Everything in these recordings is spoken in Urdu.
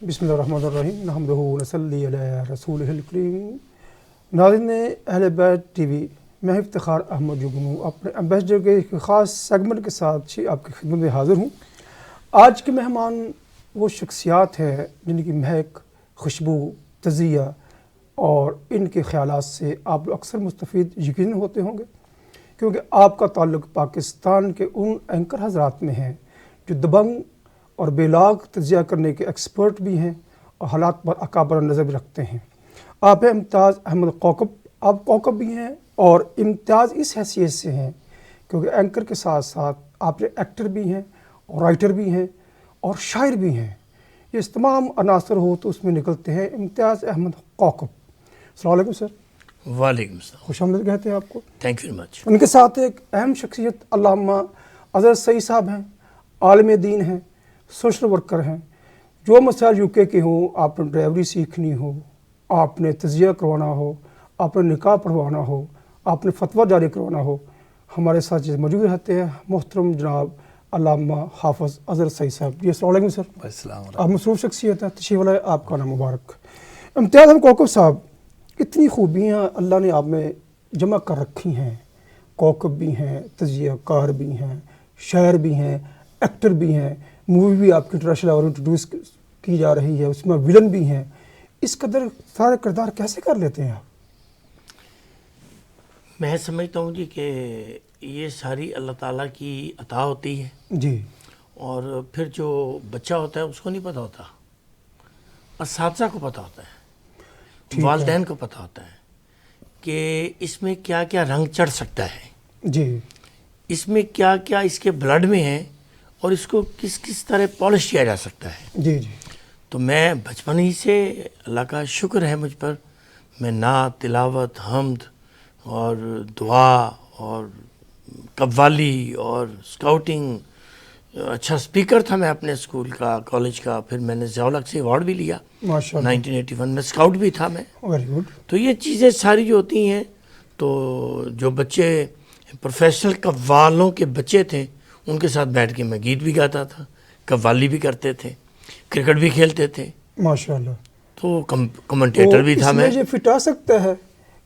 بسم اللہ الرحمن الرحیم نحمدہ و نصلی علی رسولہ الکریم۔ ناظرین اہل بیت ٹی وی، میں افتخار احمد جگنو اپنے امبیسڈر کے ایک خاص سیگمنٹ کے ساتھ آپ کی خدمت میں حاضر ہوں۔ آج کے مہمان وہ شخصیات ہیں جن کی مہک، خوشبو، تزیہ اور ان کے خیالات سے آپ اکثر مستفید یقیناً ہوتے ہوں گے، کیونکہ آپ کا تعلق پاکستان کے ان اینکر حضرات میں ہے جو دبنگ اور بے لاگ تجزیہ کرنے کے ایکسپرٹ بھی ہیں اور حالات پر اکابر نظر بھی رکھتے ہیں۔ آپ ہیں امتیاز احمد کوکب۔ آپ کوکب بھی ہیں اور امتیاز اس حیثیت سے ہیں کیونکہ اینکر کے ساتھ ساتھ آپ ایکٹر بھی ہیں اور رائٹر بھی ہیں اور شاعر بھی ہیں۔ یہ تمام عناصر ہو تو اس میں نکلتے ہیں امتیاز احمد کوکب۔ السلام علیکم سر۔ وعلیکم السلام، خوش آمدید کہتے ہیں آپ کو۔ Thank you very much. ان کے ساتھ ایک اہم شخصیت علامہ اظہر سعید صاحب ہیں، عالم دین ہیں، سوشل ورکر ہیں۔ جو مسائل یو کے ہوں، آپ نے ڈرائیوری سیکھنی ہو، آپ نے تجزیہ کروانا ہو، آپ نے نکاح پڑھوانا ہو، آپ نے فتویٰ جاری کروانا ہو، ہمارے ساتھ موجود رہتے ہیں محترم جناب علامہ حافظ اظہر سعید صاحب۔ جی السلام علیکم سر۔ السلام علیکم۔ آپ مصروف شخصیت ہے، تشریف لائے، آپ کا نام مبارک۔ امتیاز احمد کوکب صاحب، اتنی خوبیاں اللہ نے آپ میں جمع کر رکھی ہیں، کوکب بھی ہیں، تجزیہ کار بھی ہیں، شاعر بھی ہیں، ایکٹر بھی ہیں، مووی بھی آپ کی انٹرنیشنل اور انٹروڈیوس کی جا رہی ہے، اس میں ویلن بھی ہیں۔ اس قدر سارے کردار کیسے کر لیتے ہیں آپ؟ میں سمجھتا ہوں جی کہ یہ ساری اللہ تعالیٰ کی عطا ہوتی ہے جی۔ اور پھر جو بچہ ہوتا ہے اس کو نہیں پتہ ہوتا، اساتذہ کو پتہ ہوتا ہے، والدین کو پتہ ہوتا ہے کہ اس میں کیا کیا رنگ چڑھ سکتا ہے، جی، اس میں کیا کیا اس کے بلڈ میں ہے اور اس کو کس کس طرح پالش کیا جا سکتا ہے۔ جی جی۔ تو میں بچپن ہی سے، اللہ کا شکر ہے مجھ پر، میں نعت، تلاوت، حمد اور دعا اور قوالی اور اسکاؤٹنگ، اچھا اسپیکر تھا میں اپنے اسکول کا، کالج کا، پھر میں نے ضیاء الحق سے ایوارڈ بھی لیا ماشاء اللہ، 1981 میں، اسکاؤٹ بھی تھا میں۔ Very good. تو یہ چیزیں ساری جو ہوتی ہیں، تو جو بچے پروفیشنل قوالوں کے بچے تھے ان کے ساتھ بیٹھ کے میں گیت بھی گاتا تھا، قوالی بھی کرتے تھے، کرکٹ بھی کھیلتے تھے، ماشاء اللہ۔ تو کمنٹیٹر بھی تھا میں۔ اس میں یہ فٹ آ سکتا ہے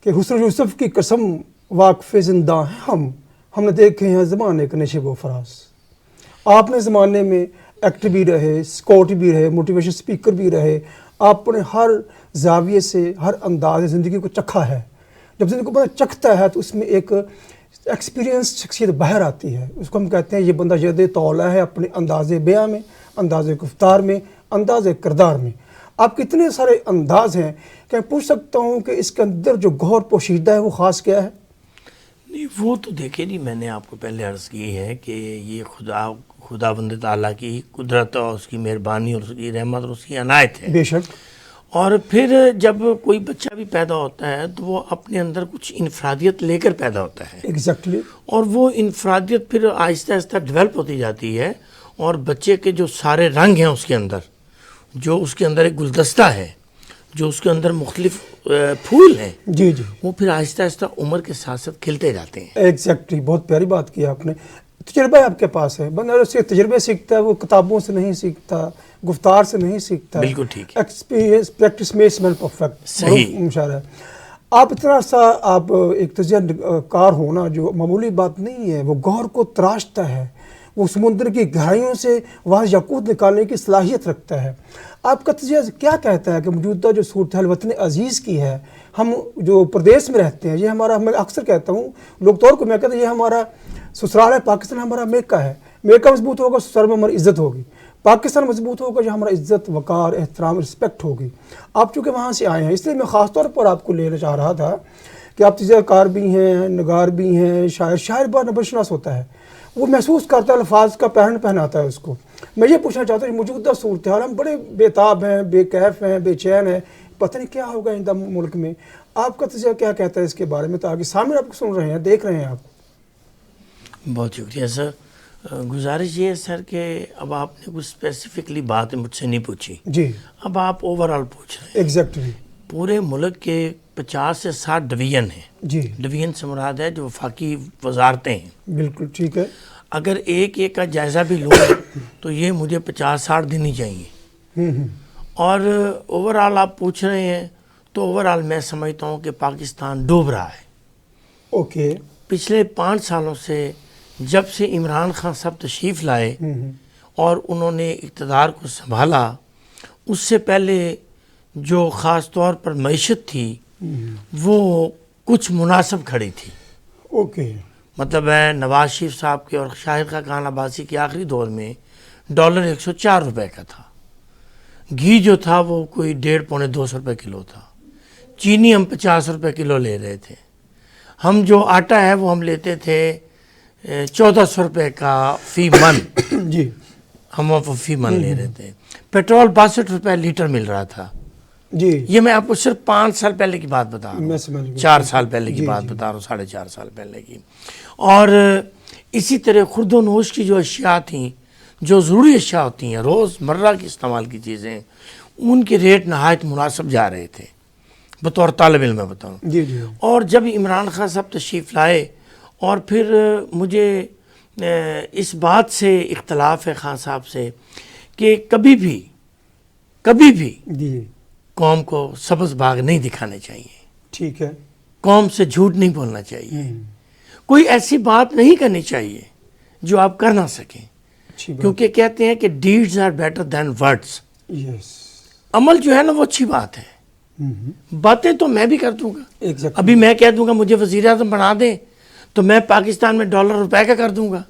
کہ حسن یوسف کی قسم واقف زندہ ہیں ہم نے دیکھے ہیں زمانے کے نشیب و فراز۔ آپ نے زمانے میں ایکٹر بھی رہے، اسکاؤٹ بھی رہے، موٹیویشن اسپیکر بھی رہے، آپ نے ہر زاویے سے، ہر انداز زندگی کو چکھا ہے۔ جب زندگی کو بندہ چکھتا ہے تو اس میں ایک ایکسپیرینس شخصیت باہر آتی ہے، اس کو ہم کہتے ہیں یہ بندہ ید طولا ہے اپنے انداز بیاں میں، انداز گفتار میں، انداز کردار میں۔ آپ کے اتنے سارے انداز ہیں کہ میں پوچھ سکتا ہوں کہ اس کے اندر جو گہر پوشیدہ ہے وہ خاص کیا ہے؟ نہیں، وہ تو دیکھیں نہیں، میں نے آپ کو پہلے عرض کی ہے کہ یہ خداوند تعالیٰ کی قدرت اور اس کی مہربانی اور اس کی رحمت اور اس کی عنایت ہے۔ بے شک۔ اور پھر جب کوئی بچہ بھی پیدا ہوتا ہے تو وہ اپنے اندر کچھ انفرادیت لے کر پیدا ہوتا ہے، ایگزیکٹلی۔ اور وہ انفرادیت پھر آہستہ آہستہ ڈیولپ ہوتی جاتی ہے، اور بچے کے جو سارے رنگ ہیں اس کے اندر، جو اس کے اندر ایک گلدستہ ہے، جو اس کے اندر مختلف پھول ہیں، جی جی، وہ پھر آہستہ آہستہ عمر کے ساتھ ساتھ کھلتے جاتے ہیں۔ ایگزیکٹلی، بہت پیاری بات کی آپ نے۔ تجربہ آپ کے پاس ہے، بندہ اس سے تجربے سیکھتا ہے، وہ کتابوں سے نہیں سیکھتا، گفتار سے نہیں سیکھتا۔ بالکل ٹھیک ہے، experience practice makes man perfect. صحیح مشاعرہ ہے۔ آپ اتنا سا آپ ایک تجزیہ کار ہونا جو معمولی بات نہیں ہے، وہ گہر کو تراشتا ہے، وہ سمندر کی گہرائیوں سے وہاں یاقوت نکالنے کی صلاحیت رکھتا ہے۔ آپ کا تجزیہ کیا کہتا ہے کہ موجودہ جو صورتحال وطن عزیز کی ہے، ہم جو پردیس میں رہتے ہیں، یہ ہمارا، میں اکثر کہتا ہوں لوگ طور کو، میں کہتا ہوں یہ ہمارا سسرال ہے، پاکستان ہمارا میکہ ہے۔ میکہ مضبوط ہوگا سسرال میں ہماری عزت ہوگی، پاکستان مضبوط ہوگا جو ہمارا عزت، وقار، احترام، رسپیکٹ ہوگی۔ آپ چونکہ وہاں سے آئے ہیں، اس لیے میں خاص طور پر آپ کو لینا چاہ رہا تھا کہ آپ تجزیہ کار بھی ہیں، نگار بھی ہیں، شاعر بار نبرشناس ہوتا ہے، وہ محسوس کرتا ہے، الفاظ کا پہن پہناتا ہے اس کو۔ میں یہ پوچھنا چاہتا ہوں کہ موجودہ صورتحال، ہم بڑے بے تاب ہیں، بے کیف ہیں، بے چین ہیں، پتہ نہیں کیا ہوگا آئندہ ملک میں۔ آپ کا تجزیہ کیا کہتا ہے اس کے بارے میں، تاکہ سامنے آپ کو سن رہے ہیں، دیکھ رہے ہیں آپ؟ بہت شکریہ سر۔ گزارش یہ ہے سر کہ اب آپ نے کچھ اسپیسیفکلی بات مجھ سے نہیں پوچھی، جی، اب آپ اوور آل پوچھ رہے ہیں۔ ایگزیکٹلی۔ پورے ملک کے 50 سے 60 ڈویژن ہیں۔ جی، ڈویژن سے مراد ہے جو وفاقی وزارتیں ہیں۔ بالکل ٹھیک ہے۔ اگر ایک ایک کا جائزہ بھی لوں تو یہ مجھے 50-60 دن ہی چاہیے، اور اوور آل آپ پوچھ رہے ہیں تو اوور آل میں سمجھتا ہوں کہ پاکستان ڈوب رہا ہے. اوکے. پچھلے 5 سالوں سے جب سے عمران خان صاحب تشریف لائے اور انہوں نے اقتدار کو سنبھالا، اس سے پہلے جو خاص طور پر معیشت تھی وہ کچھ مناسب کھڑی تھی. اوکے. مطلب ہے نواز شریف صاحب کے اور شاہد خاقان عباسی کے آخری دور میں ڈالر 104 روپے کا تھا. گھی جو تھا وہ کوئی 150-200 روپے کلو تھا. چینی ہم 50 روپے کلو لے رہے تھے. ہم جو آٹا ہے وہ ہم لیتے تھے 1400 روپے کا فی من. جی. ہم فی من لے رہے تھے. پیٹرول 62 روپے لیٹر مل رہا تھا. جی. یہ میں آپ کو صرف 5 سال پہلے کی بات بتا رہا ہوں، 4 سال پہلے کی بات بتا رہا ہوں، 4.5 سال پہلے کی. اور اسی طرح خرد و نوش کی جو اشیاء تھیں، جو ضروری اشیاء ہوتی ہیں، روز مرہ کی استعمال کی چیزیں، ان کے ریٹ نہایت مناسب جا رہے تھے، بطور طالب علم میں بتاؤں. جی. جی. اور جب عمران خان صاحب تشریف لائے، اور پھر مجھے اس بات سے اختلاف ہے خان صاحب سے کہ کبھی بھی جی. قوم کو سبز باغ نہیں دکھانے چاہیے. ٹھیک ہے. قوم سے جھوٹ نہیں بولنا چاہیے. کوئی ایسی بات نہیں کرنی چاہیے جو آپ کر نہ سکیں، کیونکہ کہتے ہیں کہ deeds are better than words. Yes. عمل جو ہے نا وہ اچھی بات ہے. باتیں تو میں بھی کر دوں گا. Exactly. ابھی میں کہہ دوں گا مجھے وزیر اعظم بنا دیں تو میں پاکستان میں ڈالر روپے کا کر دوں گا.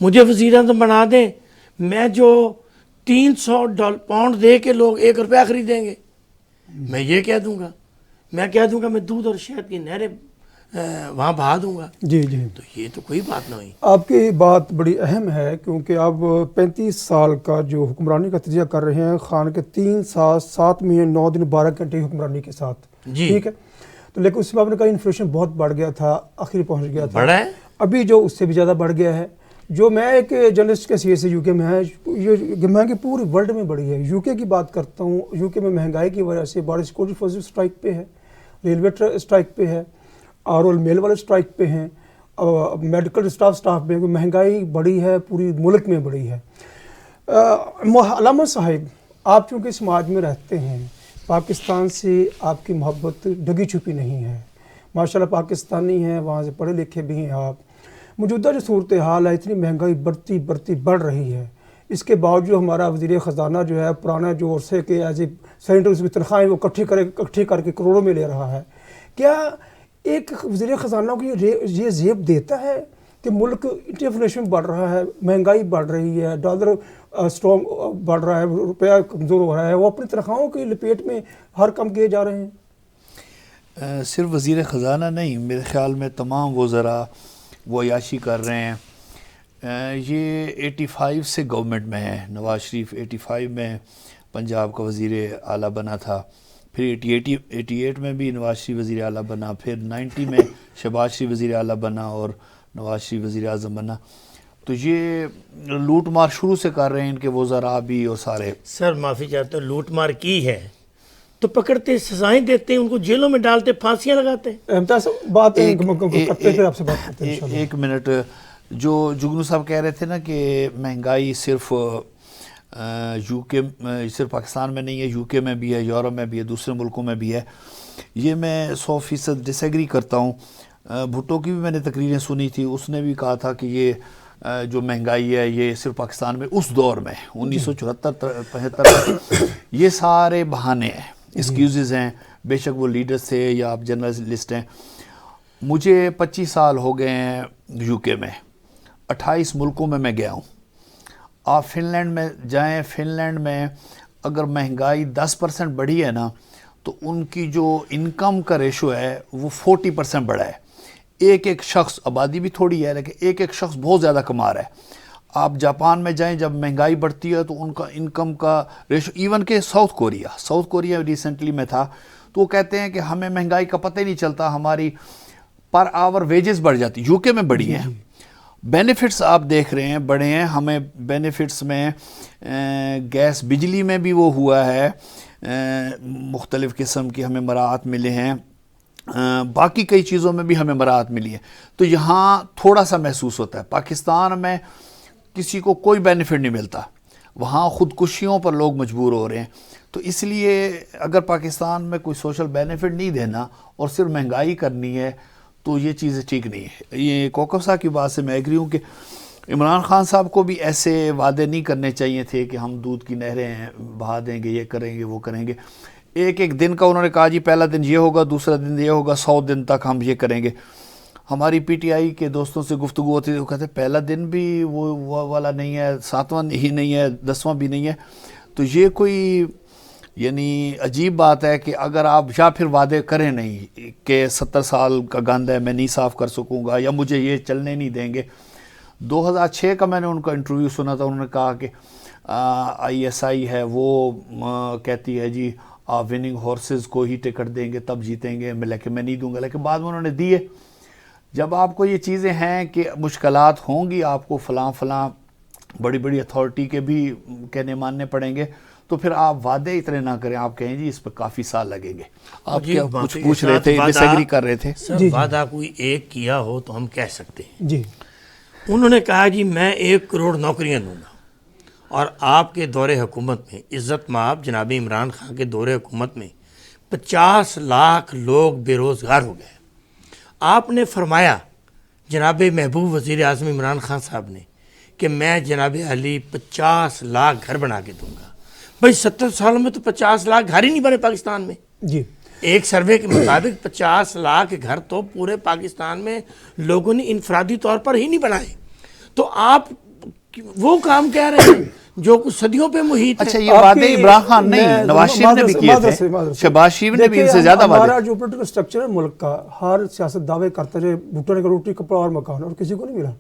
مجھے وزیر اعظم بنا دیں، میں جو 300 پاؤنڈ دے کے لوگ 1 روپیہ خریدیں گے، میں یہ کہہ دوں گا. میں کہہ دوں گا میں دودھ اور شہد کی نہریں وہاں بہا دوں گا. جی. جی. تو یہ تو کوئی بات نہ ہوئی. آپ کی بات بڑی اہم ہے، کیونکہ آپ 35 سال کا جو حکمرانی کا تجزیہ کر رہے ہیں، خان کے 3 سال 7 مہینے 9 دن 12 گھنٹے حکمرانی کے ساتھ. جی. ٹھیک ہے. تو لیکن اس میں آپ نے کہا انفلیشن بہت بڑھ گیا تھا، آخر پہنچ گیا تھا. بڑھا ہے ابھی جو اس سے بھی زیادہ بڑھ گیا ہے. جو میں ایک جرنلسٹ کے حیثیت سے یو کے میں ہے، یہ مہنگی پوری ورلڈ میں بڑھی ہے. یو کے کی بات کرتا ہوں. یو کے میں مہنگائی کی وجہ سے بڑی سیکورٹی فورسز اسٹرائک پہ ہے، ریلوے اسٹرائک پہ ہے، اور میل والے اسٹرائک پہ ہیں، میڈیکل اسٹاف پہ. مہنگائی بڑی ہے، پوری ملک میں بڑی ہے. علامہ صاحب، آپ چونکہ سماج میں رہتے ہیں، پاکستان سے آپ کی محبت ڈگی چھپی نہیں ہے. ماشاءاللہ پاکستانی ہیں، وہاں سے پڑھے لکھے بھی ہیں آپ. موجودہ جو صورتحال ہے، اتنی مہنگائی بڑھتی بڑھ رہی ہے، اس کے باوجود ہمارا وزیر خزانہ جو ہے پرانا جو عرصے کے ایز اے سینیٹر اس کی تنخواہیں وہ اکٹھی کر کے کروڑوں میں لے رہا ہے. کیا ایک وزیر خزانہ کو یہ زیب دیتا ہے کہ ملک انفلیشن بڑھ رہا ہے، مہنگائی بڑھ رہی ہے، ڈالر اسٹرانگ بڑھ رہا ہے، روپیہ کمزور ہو رہا ہے، وہ اپنی تنخواہوں کی لپیٹ میں ہر کام کیے جا رہے ہیں؟ صرف وزیر خزانہ نہیں، میرے خیال میں تمام وزراء وہ عیاشی کر رہے ہیں. یہ 85 سے گورنمنٹ میں ہے. نواز شریف 85 میں پنجاب کا وزیر اعلیٰ بنا تھا، پھر 88 میں بھی نواز شریف وزیر اعلیٰ بنا، پھر 90 میں شہباز شریف وزیر اعلیٰ بنا اور نواز شریف وزیر اعظم بنا. تو یہ لوٹ مار شروع سے کر رہے ہیں ان کے وزراء بھی اور سارے. سر معافی چاہتا ہوں، لوٹ مار کی ہے تو پکڑتے، سزائیں دیتے ہیں، ان کو جیلوں میں ڈالتے، پھانسیاں لگاتے ہیں. ایک منٹ، جو جگنو صاحب کہہ رہے تھے نا کہ مہنگائی صرف یو کے صرف پاکستان میں نہیں ہے، یو کے میں بھی ہے، یورپ میں بھی ہے، دوسرے ملکوں میں بھی ہے. یہ میں 100% ڈس ایگری کرتا ہوں. بھٹو کی بھی میں نے تقریریں سنی تھی، اس نے بھی کہا تھا کہ یہ جو مہنگائی ہے یہ صرف پاکستان میں اس دور میں 1974-75 یہ سارے بہانے ہیں، ایکسکیوزز ہیں. بے شک وہ لیڈرز تھے یا آپ جرنلسٹ ہیں. مجھے 25 سال ہو گئے ہیں یو کے میں، 28 ملکوں میں گیا ہوں. آپ فن لینڈ میں جائیں، فن لینڈ میں اگر مہنگائی 10% بڑھی ہے نا تو ان کی جو انکم کا ریشو ہے وہ 40% بڑھا ہے. ایک شخص، آبادی بھی تھوڑی ہے لیکن ایک شخص بہت زیادہ کما رہا ہے. آپ جاپان میں جائیں، جب مہنگائی بڑھتی ہے تو ان کا انکم کا ریشو، ایون کہ ساؤتھ کوریا ریسنٹلی میں تھا تو وہ کہتے ہیں کہ ہمیں مہنگائی کا پتہ ہی نہیں چلتا، ہماری پر آور ویجز بڑھ جاتی. یو کے میں بڑھی ہیں. بینیفٹس آپ دیکھ رہے ہیں بڑے ہیں. ہمیں بینیفٹس میں گیس بجلی میں بھی وہ ہوا ہے، مختلف قسم کی ہمیں مراعات ملے ہیں، باقی کئی چیزوں میں بھی ہمیں مراعات ملی ہے. تو یہاں تھوڑا سا محسوس ہوتا ہے. پاکستان میں کسی کو کوئی بینیفٹ نہیں ملتا. وہاں خودکشیوں پر لوگ مجبور ہو رہے ہیں. تو اس لیے اگر پاکستان میں کوئی سوشل بینیفٹ نہیں دینا اور صرف مہنگائی کرنی ہے تو یہ چیزیں ٹھیک نہیں ہے. یہ کوکب صاحب کی بات سے میں ایگری ہوں کہ عمران خان صاحب کو بھی ایسے وعدے نہیں کرنے چاہیے تھے کہ ہم دودھ کی نہریں بہا دیں گے, یہ کریں گے, وہ کریں گے. ایک دن کا انہوں نے کہا جی پہلا دن یہ ہوگا, دوسرا دن یہ ہوگا, 100 دن تک ہم یہ کریں گے. ہماری پی ٹی آئی کے دوستوں سے گفتگو ہوتی ہے, وہ کہتے ہیں پہلا دن بھی وہ والا نہیں ہے, 7واں ہی نہیں ہے, 10واں بھی نہیں ہے. تو یہ کوئی یعنی عجیب بات ہے کہ اگر آپ یا پھر وعدے کریں نہیں کہ 70 سال کا گند ہے میں نہیں صاف کر سکوں گا یا مجھے یہ چلنے نہیں دیں گے. 2006 کا میں نے ان کا انٹرویو سنا تھا, انہوں نے کہا کہ آئی ایس آئی ہے وہ کہتی ہے جی آپ وننگ ہارسز کو ہی ٹکٹ دیں گے تب جیتیں گے, لیکن میں نہیں دوں گا. لیکن بعد میں انہوں نے دیے. جب آپ کو یہ چیزیں ہیں کہ مشکلات ہوں گی, آپ کو فلاں بڑی بڑی اتھارٹی کے بھی کہنے ماننے پڑیں گے, تو پھر آپ وعدے اتنے نہ کریں. آپ کہیں جی اس پہ کافی سال لگیں گے. آپ کیا کچھ پوچھ رہے تھے, ڈس ایگری کر رہے تھے؟ سر وعدہ کوئی ایک کیا ہو تو ہم کہہ سکتے ہیں. جی انہوں نے کہا جی میں 1 کروڑ نوکریاں دوں گا, اور آپ کے دور حکومت میں عزت مآب جناب عمران خان کے دور حکومت میں 50 لاکھ لوگ بے روزگار ہو گئے. آپ نے فرمایا جناب محبوب وزیر اعظم عمران خان صاحب نے کہ میں جناب علی 50 لاکھ گھر بنا کے دوں گا. بھائی 70 سالوں میں تو 50 لاکھ گھر ہی نہیں بنے پاکستان میں. جی ایک سروے کے مطابق 50 لاکھ گھر تو پورے پاکستان میں لوگوں نے انفرادی طور پر ہی نہیں بنائے. تو آپ وہ کام کہہ رہے ہیں جو کچھ صدیوں پہ محیط ہے. اچھا یہ وعدے عمران خان نہیں, نواز شریف نے بھی کیے تھے, شہباز شریف نے بھی ان سے زیادہ وعدے. ہمارا جو پولیٹیکل سٹرکچر ہے ملک کا, ہر سیاست دعوے کرتا ہے بھٹو نے روٹی کپڑا اور مکان, اور کسی کو نہیں ملا.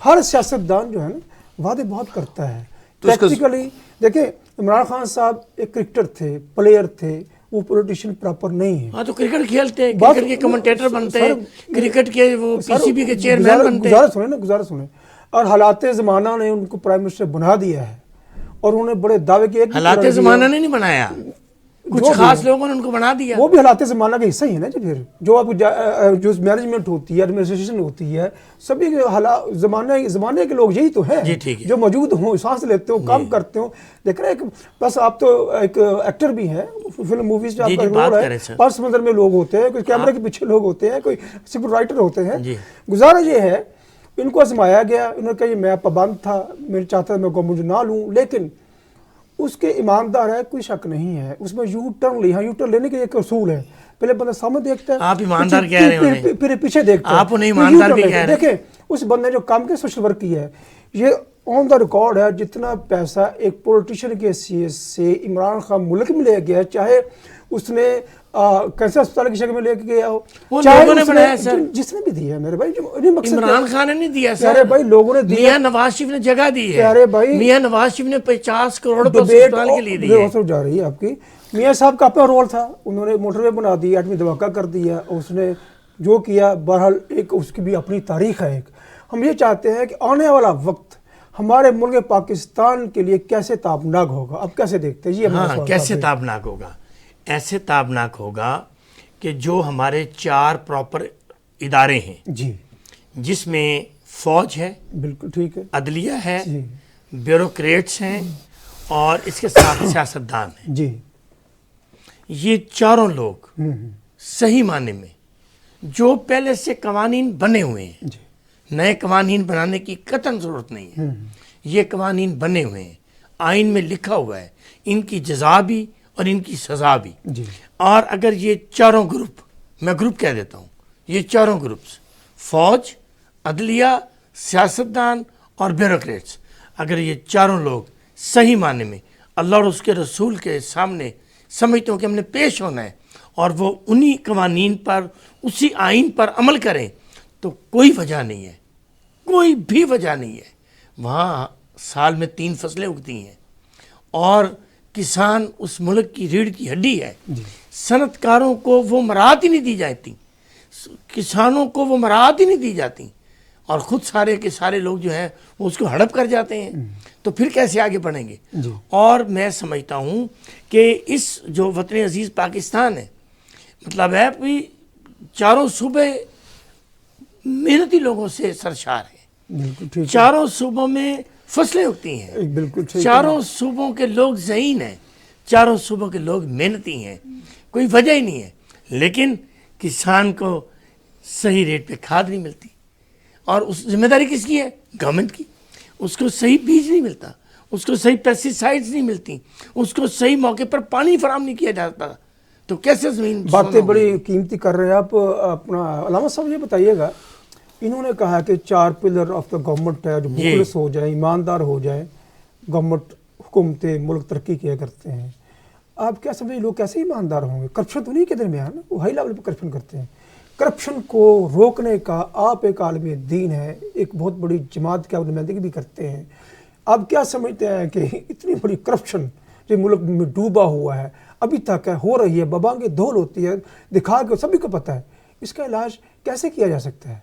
ہر سیاست دان جو ہے نا وعدے بہت کرتا ہے. پریکٹیکلی دیکھیں عمران خان صاحب ایک کرکٹر تھے, پلیئر تھے, وہ پولیٹیشین پراپر نہیں ہے. ہاں تو کرکٹ کھیلتے ہیں, کرکٹ کے کمنٹیٹر بنتے ہیں, کرکٹ کے وہ پی سی بی کے چیئرمین بنتے ہیں. گزارش سنیں. اور حالات زمانہ نے ان کو پرائم منسٹر بنا دیا ہے, اور انہوں نے بڑے دعوے کیے. حالات زمانہ نے نہیں بنایا, کچھ خاص لوگوں نے ان کو بنا دیا. وہ بھی حالات زمانہ کا حصہ ہی ہے نا. پھر جو آپ جو مینجمنٹ ہوتی ہے, ایڈمنسٹریشن ہوتی ہے, سبھی زمانے کے لوگ یہی تو ہیں جو موجود ہوں, سانس لیتے ہوں, کام کرتے ہوں. دیکھ رہے ہیں بس آپ تو ایک ایکٹر بھی ہیں, فلم موویز میں آپ کا رول ہے, پس منظر میں لوگ ہوتے ہیں, کوئی کیمرے کے پیچھے لوگ ہوتے ہیں, کوئی سکرپٹ رائٹر ہوتے ہیں. گزارا یہ ہے ان کو آزمایا گیا, انہوں نے کہا میں پابند تھا, میں چاہتا میں کو مجھے نہ لوں, لیکن اس کے ایماندار ہے, کوئی شک نہیں ہے. اس میں یو ٹرن لیا, یو ٹرن لینے کے ایک اصول ہے, پہلے بندہ سامنے دیکھتا ہے, آپ ایماندار کہہ رہے ہیں, پھر پیچھے دیکھتا ہے. آپ انہیں ایماندار بھی کہہ رہے ہیں. دیکھیں اس بندے نے جو کام کیا سوشل ورک کی ہے, یہ آن دا ریکارڈ ہے. جتنا پیسہ ایک پولیٹیشین کے حیثیت سے عمران خان ملک میں لے گیا, چاہے اس نے کینسر اسپتال کی شکل میں لے کے گیا ہو, وہ لوگوں نے بنایا سر, جس نے بھی دیا ہے میرے بھائی, جو مقصد عمران خان نے نہیں دیا سر. ارے بھائی لوگوں نے دیا, میاں نواز شریف نے جگہ دی ہے. ارے بھائی میاں نواز شریف نے 50 کروڑ اسپتال کے لیے دی ہے. جا رہی ہے آپ کی. میاں صاحب کا اپنا رول تھا, انہوں نے موٹر وے بنا دی, ایٹمی دھماکہ کر دیا, اس نے جو کیا. بہرحال ایک اس کی بھی اپنی تاریخ ہے. ایک ہم یہ چاہتے ہیں کہ آنے والا وقت ہمارے ملک پاکستان کے لیے کیسے تابناک ہوگا, آپ کیسے دیکھتے ہیں؟ ہاں کیسے تابناک ہوگا؟ ایسے تابناک ہوگا کہ جو ہمارے 4 پراپر ادارے ہیں جی, جس میں فوج ہے, بالکل ٹھیک ہے, عدلیہ ہے, بیوروکریٹس ہیں, اور اس کے ساتھ سیاستدان ہیں جی, یہ چاروں لوگ صحیح معنی میں جو پہلے سے قوانین بنے ہوئے ہیں, نئے قوانین بنانے کی قطعاً ضرورت نہیں ہے. یہ قوانین بنے ہوئے ہیں, آئین میں لکھا ہوا ہے, ان کی جزا بھی اور ان کی سزا بھی. اور اگر یہ چاروں گروپ, میں گروپ کہہ دیتا ہوں, یہ چاروں گروپس فوج, عدلیہ, سیاستدان اور بیوروکریٹس, اگر یہ چاروں لوگ صحیح معنی میں اللہ اور اس کے رسول کے سامنے سمجھتے ہوں کہ ہم نے پیش ہونا ہے, اور وہ انہی قوانین پر, اسی آئین پر عمل کریں, تو کوئی وجہ نہیں ہے, کوئی بھی وجہ نہیں ہے. وہاں سال میں 3 فصلیں اگتی ہیں, اور کسان اس ملک کی ریڑھ کی ہڈی ہے. صنعت کاروں کو وہ مراحت ہی نہیں دی جاتی, کسانوں کو وہ مراحت ہی نہیں دی جاتی, اور خود سارے کے سارے لوگ جو ہیں وہ اس کو ہڑپ کر جاتے ہیں. تو پھر کیسے آگے بڑھیں گے؟ اور میں سمجھتا ہوں کہ اس جو وطن عزیز پاکستان ہے, مطلب ہے کہ چاروں صوبے محنتی لوگوں سے سرشار ہیں, بالکل ٹھیک ہے، چاروں صوبوں میں فصلیں اگتی ہیں، بالکل ٹھیک ہے، چاروں صوبوں کے لوگ ذہین ہیں، چاروں صوبوں کے لوگ محنتی ہیں، کوئی وجہ ہی نہیں ہے، لیکن کسان کو صحیح ریٹ پہ کھاد نہیں ملتی، اور اس ذمہ داری کس کی ہے؟ گورنمنٹ کی. اس کو صحیح بیج نہیں ملتا، اس کو صحیح پیسٹی سائڈز نہیں ملتی، اس کو صحیح موقع پر پانی فراہم نہیں کیا جاتا، تو کیسے زمین باتیں بڑی قیمتی کر رہے ہیں آپ. اپنا علامہ صاحب یہ بتائیے گا، انہوں نے کہا کہ 4 پلر آف دا گورنمنٹ ہے جو مخلص ہو جائے، ایماندار ہو جائے، گورنمنٹ حکومت ملک ترقی کیا کرتے ہیں. آپ کیا سمجھیں لوگ کیسے ایماندار ہوں گے؟ کرپشن تو نہیں کے درمیان، وہ ہائی لیول پہ کرپشن کرتے ہیں. کرپشن کو روکنے کا آپ ایک عالم دین ہے، ایک بہت بڑی جماعت کی آپ نمائندگی بھی کرتے ہیں. آپ کیا سمجھتے ہیں کہ اتنی بڑی کرپشن جو ملک میں ڈوبا ہوا ہے ابھی تک ہے، ہو رہی ہے، ببانگ دھول ہوتی ہے، دکھا کے سبھی کو پتہ ہے، اس کا علاج کیسے کیا جا سکتا ہے؟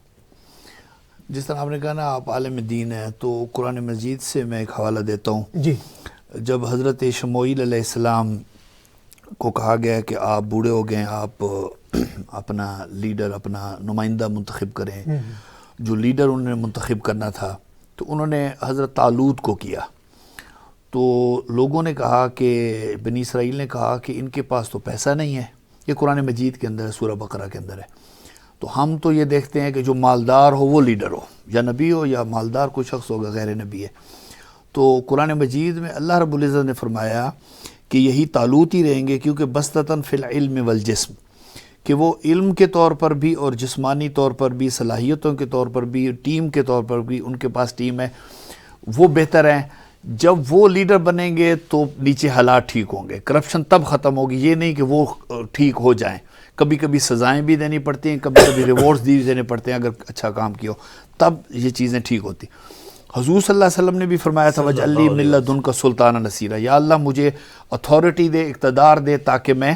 جس طرح آپ نے کہا نا آپ عالم دین ہیں، تو قرآن مجید سے میں ایک حوالہ دیتا ہوں. جی. جب حضرت شموئیل علیہ السلام کو کہا گیا کہ آپ بوڑھے ہو گئے، آپ اپنا لیڈر، اپنا نمائندہ منتخب کریں، جو لیڈر انہوں نے منتخب کرنا تھا تو انہوں نے حضرت طالوت کو کیا. تو لوگوں نے کہا کہ بنی اسرائیل نے کہا کہ ان کے پاس تو پیسہ نہیں ہے. یہ قرآن مجید کے اندر ہے، سورہ بقرہ کے اندر ہے. تو ہم تو یہ دیکھتے ہیں کہ جو مالدار ہو وہ لیڈر ہو، یا نبی ہو یا مالدار کوئی شخص ہوگا غیر نبی ہے. تو قرآن مجید میں اللہ رب العزت نے فرمایا کہ یہی طالوت ہی رہیں گے، کیونکہ بسطتاً فی العلم والجسم، کہ وہ علم کے طور پر بھی اور جسمانی طور پر بھی، صلاحیتوں کے طور پر بھی، ٹیم کے طور پر بھی ان کے پاس ٹیم ہے، وہ بہتر ہیں. جب وہ لیڈر بنیں گے تو نیچے حالات ٹھیک ہوں گے، کرپشن تب ختم ہوگی. یہ نہیں کہ وہ ٹھیک ہو جائیں، کبھی کبھی سزائیں بھی دینی پڑتی ہیں، کبھی کبھی ریوارڈز بھی دینے پڑتے ہیں اگر اچھا کام کیا ہو، تب یہ چیزیں ٹھیک ہوتی. حضور صلی اللہ علیہ وسلم نے بھی فرمایا تھا وَجْعَلْ لِي مِن لَدُنْكَ سُلْطَانًا نَصِيرًا، یا اللہ مجھے اتھارٹی دے، اقتدار دے، تاکہ میں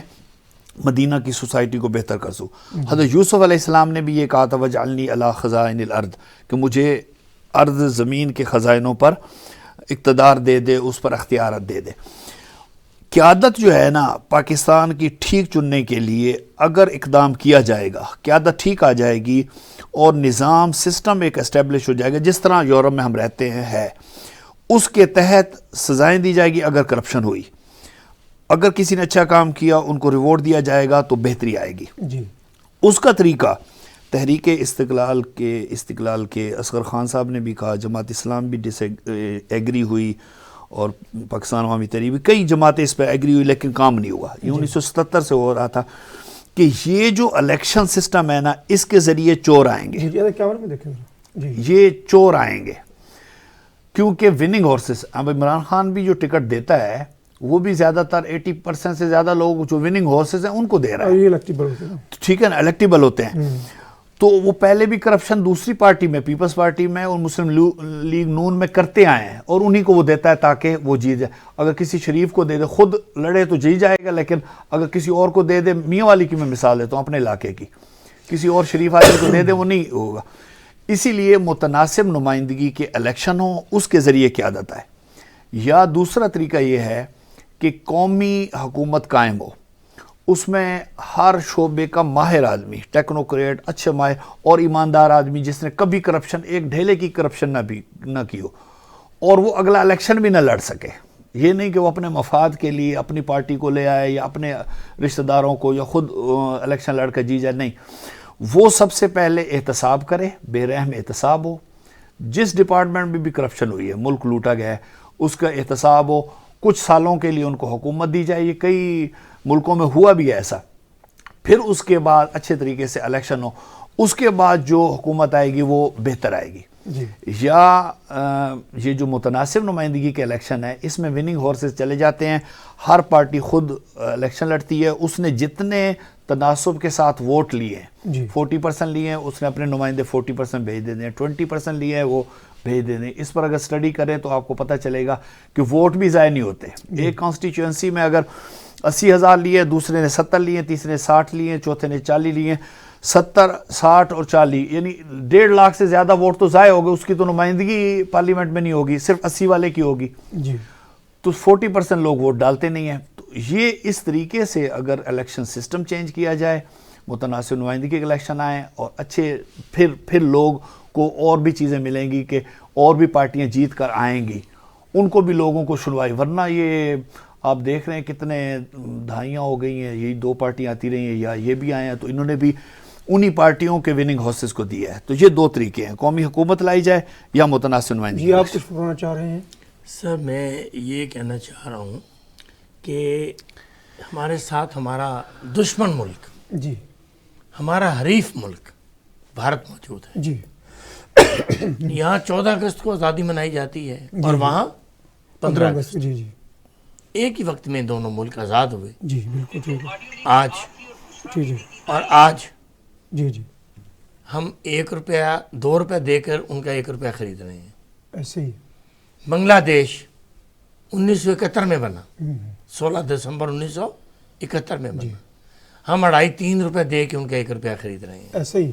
مدینہ کی سوسائٹی کو بہتر کر سوں. حضرت یوسف علیہ السلام نے بھی یہ کہا تھا وَجْعَلْنِي عَلَىٰ خَزَائِنِ الْأَرْضِ، کہ مجھے ارض زمین کے خزائنوں پر اقتدار دے دے، اس پر اختیارات دے دے. قیادت جو ہے نا پاکستان کی ٹھیک چننے کے لیے اگر اقدام کیا جائے گا، قیادت ٹھیک آ جائے گی اور نظام سسٹم ایک اسٹیبلش ہو جائے گا جس طرح یورپ میں ہم رہتے ہیں ہے، اس کے تحت سزائیں دی جائے گی. اگر کرپشن ہوئی، اگر کسی نے اچھا کام کیا ان کو ریوارڈ دیا جائے گا تو بہتری آئے گی. جی. اس کا طریقہ تحریک استقلال کے اصغر خان صاحب نے بھی کہا، جماعت اسلام بھی ایگری ہوئی، اور پاکستان عوامی تحریک بھی، کئی جماعتیں اس پہ ایگری ہوئی، لیکن کام نہیں ہوا. یہ 1977 سے ہو رہا تھا کہ یہ جو الیکشن سسٹم ہے نا، اس کے ذریعے چور آئیں گے. یہ چور آئیں گے کیونکہ وننگ ہارسز، اب عمران خان بھی جو ٹکٹ دیتا ہے وہ بھی زیادہ تر 80% سے زیادہ لوگ جو وننگ ہارسز ہیں ان کو دے رہا ہے. ٹھیک ہے نا، الیکٹیبل ہوتے ہیں. تو وہ پہلے بھی کرپشن دوسری پارٹی میں، پیپلز پارٹی میں اور مسلم لیگ نون میں کرتے آئے ہیں، اور انہی کو وہ دیتا ہے تاکہ وہ جیت جائے. اگر کسی شریف کو دے دے، خود لڑے تو جیت جائے گا، لیکن اگر کسی اور کو دے دے، میاں والی کی میں مثال دیتا ہوں اپنے علاقے کی، کسی اور شریف آدمی کو دے دے وہ نہیں ہوگا. اسی لیے متناسب نمائندگی کے الیکشن ہوں، اس کے ذریعے قیادت آئے. یا دوسرا طریقہ یہ ہے کہ قومی حکومت قائم ہو، اس میں ہر شعبے کا ماہر آدمی، ٹیکنوکریٹ، اچھے ماہر اور ایماندار آدمی جس نے کبھی کرپشن، ایک ڈھیلے کی کرپشن نہ کی ہو، اور وہ اگلا الیکشن بھی نہ لڑ سکے. یہ نہیں کہ وہ اپنے مفاد کے لیے اپنی پارٹی کو لے آئے یا اپنے رشتہ داروں کو یا خود الیکشن لڑ کر جی جائے. نہیں، وہ سب سے پہلے احتساب کرے، بے رحم احتساب ہو. جس ڈپارٹمنٹ میں بھی کرپشن ہوئی ہے، ملک لوٹا گیا ہے، اس کا احتساب ہو. کچھ سالوں کے لیے ان کو حکومت دی جائے، یہ کئی ملکوں میں ہوا بھی ہے ایسا. پھر اس کے بعد اچھے طریقے سے الیکشن ہو، اس کے بعد جو حکومت آئے گی وہ بہتر آئے گی. یا یہ جو متناسب نمائندگی کے الیکشن ہے، اس میں وننگ ہارسز چلے جاتے ہیں، ہر پارٹی خود الیکشن لڑتی ہے، اس نے جتنے تناسب کے ساتھ ووٹ لیے ہیں، 40% لیے ہیں، اس نے اپنے نمائندے 40% بھیج دے دیں، 20% لیے ہیں وہ بھیج دے دیں. اس پر اگر اسٹڈی کریں تو آپ کو پتہ چلے گا کہ ووٹ بھی ضائع نہیں ہوتے. ایک کانسٹیچوئنسی میں اگر 80,000 لیے، دوسرے نے 70 لیے، تیسرے نے 60 لیے، چوتھے نے 40 لیے، 70، 60 اور 40، یعنی 1.5 لاکھ سے زیادہ ووٹ تو ضائع ہو گئے. اس کی تو نمائندگی پارلیمنٹ میں نہیں ہوگی، صرف 80 والے کی ہوگی. تو 40% لوگ ووٹ ڈالتے نہیں ہیں. تو یہ اس طریقے سے اگر الیکشن سسٹم چینج کیا جائے، متناسب نمائندگی کے الیکشن آئیں اور اچھے پھر لوگ کو اور بھی چیزیں ملیں گی کہ اور بھی پارٹیاں جیت کر آئیں گی, ان کو بھی لوگوں کو سنوائی. ورنہ یہ آپ دیکھ رہے ہیں کتنے دہائیاں ہو گئی ہیں, یہی 2 پارٹیاں آتی رہی ہیں یا یہ بھی آئے ہیں تو انہوں نے بھی انہی پارٹیوں کے وننگ ہارسز کو دیا ہے. تو یہ 2 طریقے ہیں, قومی حکومت لائی جائے یا متناسب نمائندگی. جی آپ کچھ فرمانا چاہ رہے ہیں؟ سر میں یہ کہنا چاہ رہا ہوں کہ ہمارے ساتھ ہمارا دشمن ملک, جی ہمارا حریف ملک بھارت موجود ہے. جی یہاں 14 اگست کو آزادی منائی جاتی ہے اور وہاں 15 اگست. جی جی ایک ہی وقت میں دونوں ملک آزاد ہوئے. جی بالکل ٹھیک ہے. آج جی جی اور آج جی جی ہم 1 روپیہ 2 روپے دے کر ان کا 1 روپیہ خرید رہے ہیں. ایسے ہی. بنگلہ دیش 1971 میں بنا, 16 دسمبر 1971 میں بنا. ہم 2.5-3 روپے دے کے ان کا 1 روپیہ خرید رہے ہیں. ایسے ہی.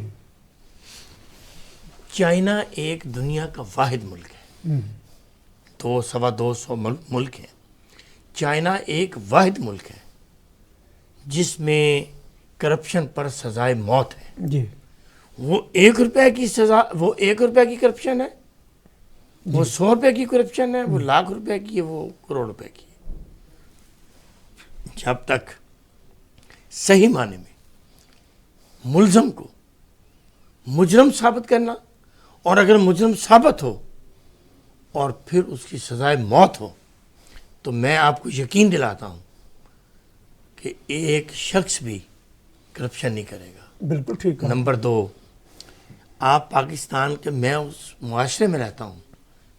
چائنا ایک دنیا کا واحد ملک ہے, 200-250 ملک ہیں. چائنا ایک واحد ملک ہے جس میں کرپشن پر سزائے موت ہے. جی وہ 1 روپے کی سزا, وہ 1 روپے کی کرپشن ہے, وہ 100 روپے کی کرپشن ہے, وہ لاکھ روپے کی ہے, وہ کروڑ روپے کی ہے. جب تک صحیح معنی میں ملزم کو مجرم ثابت کرنا, اور اگر مجرم ثابت ہو اور پھر اس کی سزائے موت ہو, تو میں آپ کو یقین دلاتا ہوں کہ ایک شخص بھی کرپشن نہیں کرے گا. بالکل ٹھیک ہے. نمبر 2, آپ پاکستان کے, میں اس معاشرے میں رہتا ہوں,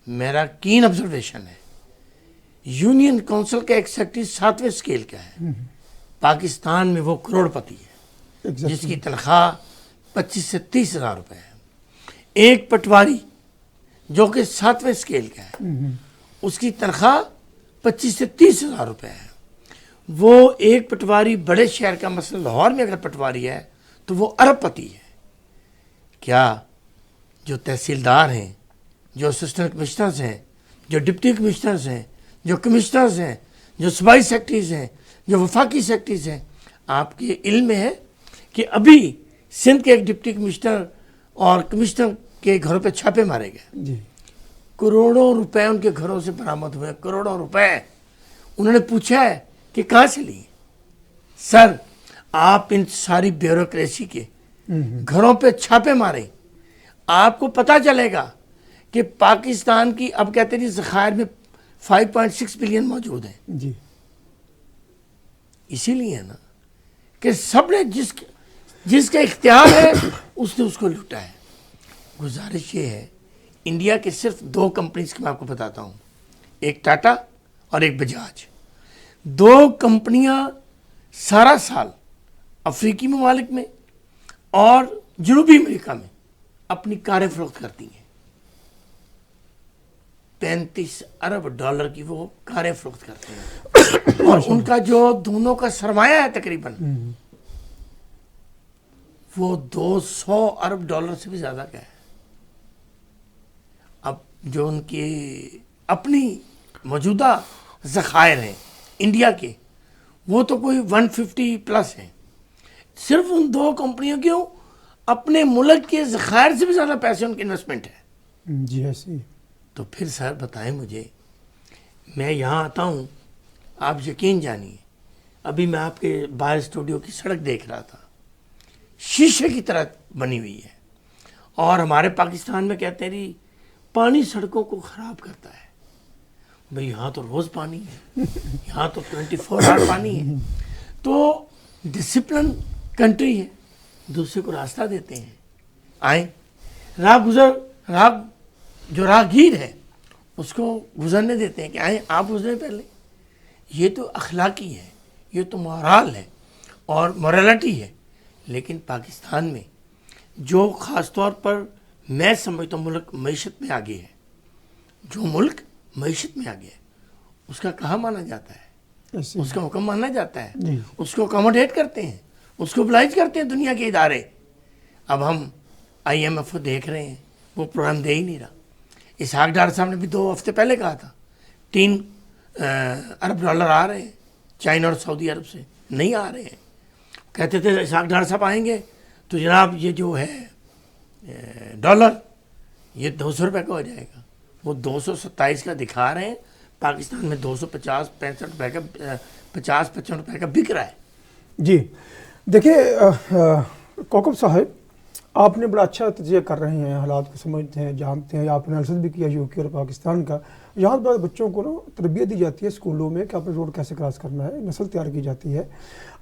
میرا کین آبزرویشن ہے, یونین کونسل کا ایک سیکرٹری 7ویں اسکیل کا ہے. پاکستان میں وہ کروڑ پتی ہے جس کی تنخواہ 25 سے 30 ہزار روپے ہے. ایک پٹواری جو کہ 7ویں اسکیل کا ہے, اس کی تنخواہ 25 سے 30 ہزار روپے ہے. وہ ایک پٹواری بڑے شہر کا, مثلا لاہور میں اگر پٹواری ہے تو وہ ارب پتی ہے. کیا جو تحصیلدار ہیں, جو اسسٹنٹ کمشنرز ہیں, جو ڈپٹی کمشنرز ہیں, جو کمشنرز ہیں, جو صوبائی سیکرٹریز ہیں, جو وفاقی سیکرٹریز ہیں, آپ کے علم میں ہے کہ ابھی سندھ کے ایک ڈپٹی کمشنر اور کمشنر کے گھروں پہ چھاپے مارے گئے. جی کروڑوں روپے ان کے گھروں سے برآمد ہوئے, کروڑوں روپے. انہوں نے پوچھا ہے کہ کہاں سے لی؟ سر آپ ان ساری بیوروکریسی کے گھروں پہ چھاپے ماریں, آپ کو پتہ چلے گا کہ پاکستان کی اب کہتے ہیں ذخائر میں 5.6 بلین موجود ہیں. جی اسی لیے ہے نا کہ سب نے جس کا اختیار ہے اس نے اس کو لوٹا ہے. گزارش یہ ہے, انڈیا کے صرف 2 کمپنیز کی میں آپ کو بتاتا ہوں, ایک ٹاٹا اور ایک بجاج. 2 کمپنیاں سارا سال افریقی ممالک میں اور جنوبی امریکہ میں اپنی کاریں فروخت کرتی ہیں. 35 ارب ڈالر کی وہ کاریں فروخت کرتے ہیں, اور ان کا جو دونوں کا سرمایہ ہے تقریباً وہ 200 ارب ڈالر سے بھی زیادہ کا ہے. اب جو ان کی اپنی موجودہ ذخائر ہیں انڈیا کے, وہ تو کوئی 150 پلس ہیں. صرف ان 2 کمپنیوں کیوں اپنے ملک کے ذخائر سے بھی زیادہ پیسے ان کی انویسٹمنٹ ہے. جی ایسے ہی. تو پھر سر بتائیں مجھے, میں یہاں آتا ہوں, آپ یقین جانیے ابھی میں آپ کے باہر اسٹوڈیو کی سڑک دیکھ رہا تھا, شیشے کی طرح بنی ہوئی ہے, اور ہمارے پاکستان میں کہتے ہیں جی پانی سڑکوں کو خراب کرتا ہے. بھئی یہاں تو روز پانی ہے, یہاں تو 24 آور پانی ہے. تو ڈسپلن کنٹری ہے, دوسرے کو راستہ دیتے ہیں, آئیں جو راہگیر ہے اس کو گزرنے دیتے ہیں کہ آئیں آپ گزریں پہلے. یہ تو اخلاقی ہے, یہ تو مورال ہے اور مورالٹی ہے. لیکن پاکستان میں جو خاص طور پر میں سمجھتا ہوں ملک معیشت میں آگے ہے, جو ملک معیشت میں آگے ہے, اس کا کہاں مانا جاتا ہے, اس کا حکم مانا جاتا ہے, اس کو اکاموڈیٹ کرتے ہیں, اس کو oblige کرتے ہیں دنیا کے ادارے. اب ہم IMF کو دیکھ رہے ہیں, وہ پروگرام دے ہی نہیں رہا. اسحاق ڈار صاحب نے بھی 2 ہفتے پہلے کہا تھا 3 ارب ڈالر آ رہے ہیں چائنا اور سعودی عرب سے, نہیں آ رہے ہیں. کہتے تھے اسحاق ڈار صاحب آئیں گے تو جناب یہ جو ہے ڈالر یہ 200 روپے کا ہو جائے گا. وہ 227 کا دکھا رہے ہیں, پاکستان میں 250-65 روپے کا 50-55 روپے کا بک رہا ہے. جی دیکھیے کوکب صاحب, آپ نے بڑا اچھا تجزیہ کر رہے ہیں, حالات کو سمجھتے ہیں, جانتے ہیں, آپ نے انالیسس بھی کیا یو کے اور پاکستان کا. یہاں پر بچوں کو نا تربیت دی جاتی ہے اسکولوں میں کہ آپ نے روڈ کیسے کراس کرنا ہے, نسل تیار کی جاتی ہے.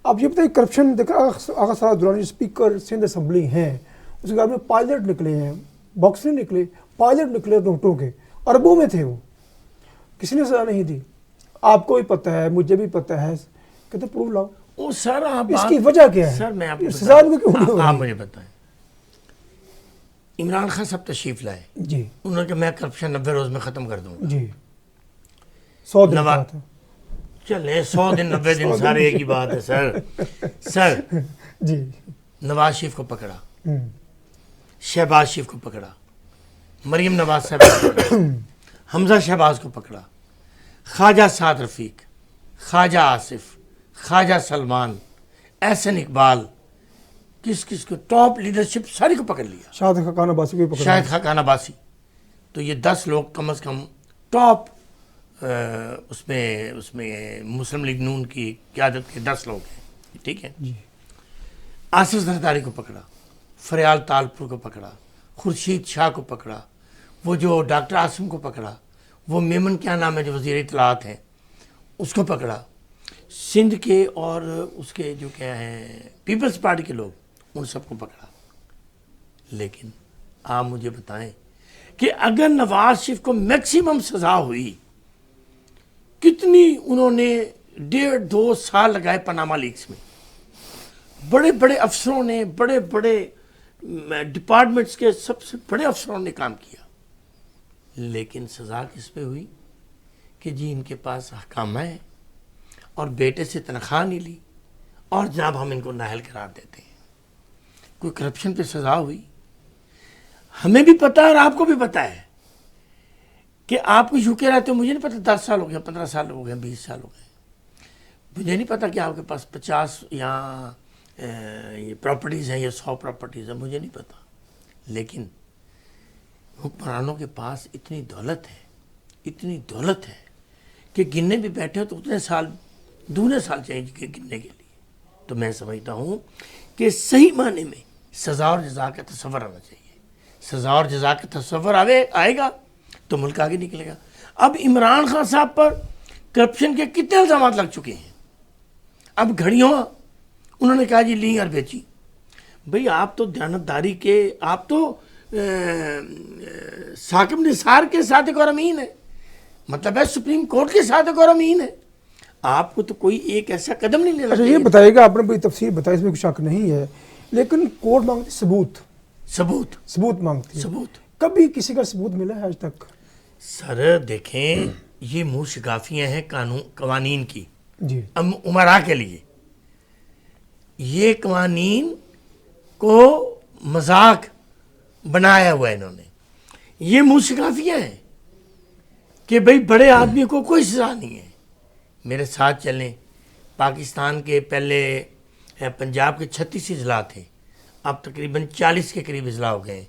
اب یہ بتائیے کرپشن دیکھا, آغا صاحب درانی اسپیکر سندھ اسمبلی ہیں, اس کے بعد میں پائلٹ نکلے ہیں, باکسر نکلے, پائلٹ نکلے نوٹوں کے, اربوں میں تھے وہ, کسی نے سزا نہیں دی. آپ کو بھی پتہ ہے, مجھے بھی پتہ ہے, کہتے پروف لاؤ. او سر آپ اس کی وجہ کیا ہے سر میں آپ کو سزا بھی کیوں نہیں ہو آپ رہی؟ مجھے بتائیں. عمران خان صاحب تشریف لائے, جی انہوں نے کہا میں کرپشن 90 روز میں ختم کر دوں گا. جی 100 دن نوا- کا تھا. چلے 100 دن 90 دن سارے ایک ہی بات ہے سر. سر جی نواز شریف کو پکڑا, ہوں. شہباز شریف کو پکڑا, مریم نواز صاحب کو پکڑا, حمزہ شہباز کو پکڑا, خواجہ سعد رفیق, خواجہ آصف, خواجہ سلمان, احسن اقبال, کس کو ٹاپ لیڈرشپ ساری کو پکڑ لیا. شاہد خاقان عباسی کو بھی پکڑا. شاہد خاقان عباسی. تو یہ 10 لوگ کم از کم ٹاپ اس میں مسلم لیگ نون کی قیادت کے 10 لوگ ہیں, ٹھیک ہے. جی آصف زرداری کو پکڑا, فریال تالپور کو پکڑا, خورشید شاہ کو پکڑا, وہ جو ڈاکٹر عاصم کو پکڑا, وہ میمن کیا نام ہے جو وزیر اطلاعات ہیں اس کو پکڑا, سندھ کے اور اس کے جو کیا ہیں پیپلز پارٹی کے لوگ ان سب کو پکڑا. لیکن آپ مجھے بتائیں کہ اگر نواز شریف کو میکسیمم سزا ہوئی, کتنی انہوں نے 1.5-2 سال لگائے پاناما لیکس میں, بڑے بڑے افسروں نے, بڑے بڑے ڈپارٹمنٹس کے سب سے بڑے افسروں نے کام کیا, لیکن سزا کس پہ ہوئی کہ جی ان کے پاس احکامہ ہے اور بیٹے سے تنخواہ نہیں لی اور جناب ہم ان کو نااہل قرار دیتے ہیں. کوئی کرپشن پہ سزا ہوئی؟ ہمیں بھی پتہ ہے اور آپ کو بھی پتہ ہے کہ آپ کو یو کے رہتے ہو, مجھے نہیں پتا 10 سال ہو گیا, 15 سال ہو گئے, 20 سال ہو گئے, مجھے نہیں پتا کہ آپ کے پاس 50 یا یہ پراپرٹیز ہیں یا 100 پراپرٹیز ہیں, مجھے نہیں پتا. لیکن حکمرانوں کے پاس اتنی دولت ہے کہ گننے بھی بیٹھے ہو تو اتنے سال دونے سال چاہیے گننے کے لیے. تو میں سمجھتا ہوں کہ صحیح معنی میں سزا اور جزا کا تصور آنا چاہیے. سزا اور جزا کا تصور آئے گا تو ملک آگے نکلے گا. اب عمران خان صاحب پر کرپشن کے کتنے الزامات لگ چکے ہیں. اب گھڑیوں انہوں نے کہا جی لی اور بیچی. بھئی آپ تو دیانتداری کے, آپ تو ثاقب نثار کے صادق اور امین ہے, مطلب ہے سپریم کورٹ کے صادق اور امین ہے. آپ کو تو کوئی ایک ایسا قدم نہیں لینا اچھا چاہیے. یہ بتائیے گا, آپ نے بڑی تفصیل بتائی, اس میں کوئی شک نہیں ہے, لیکن کورٹ مانگتی ثبوت مانگتی ہے. ثبوت کبھی کسی کا ثبوت ملا ہے آج تک؟ سر دیکھیں, یہ منہ شگافیاں ہیں قوانین کی جی عمراء کے لیے. یہ قوانین کو مذاق بنایا ہوا ہے انہوں نے. یہ منہ شگافیاں ہیں کہ بھئی بڑے آدمی کو کوئی سزا نہیں ہے. میرے ساتھ چلیں, پاکستان کے پہلے پنجاب کے 36 اضلاع تھے, اب تقریباً 40 کے قریب اضلاع ہو گئے.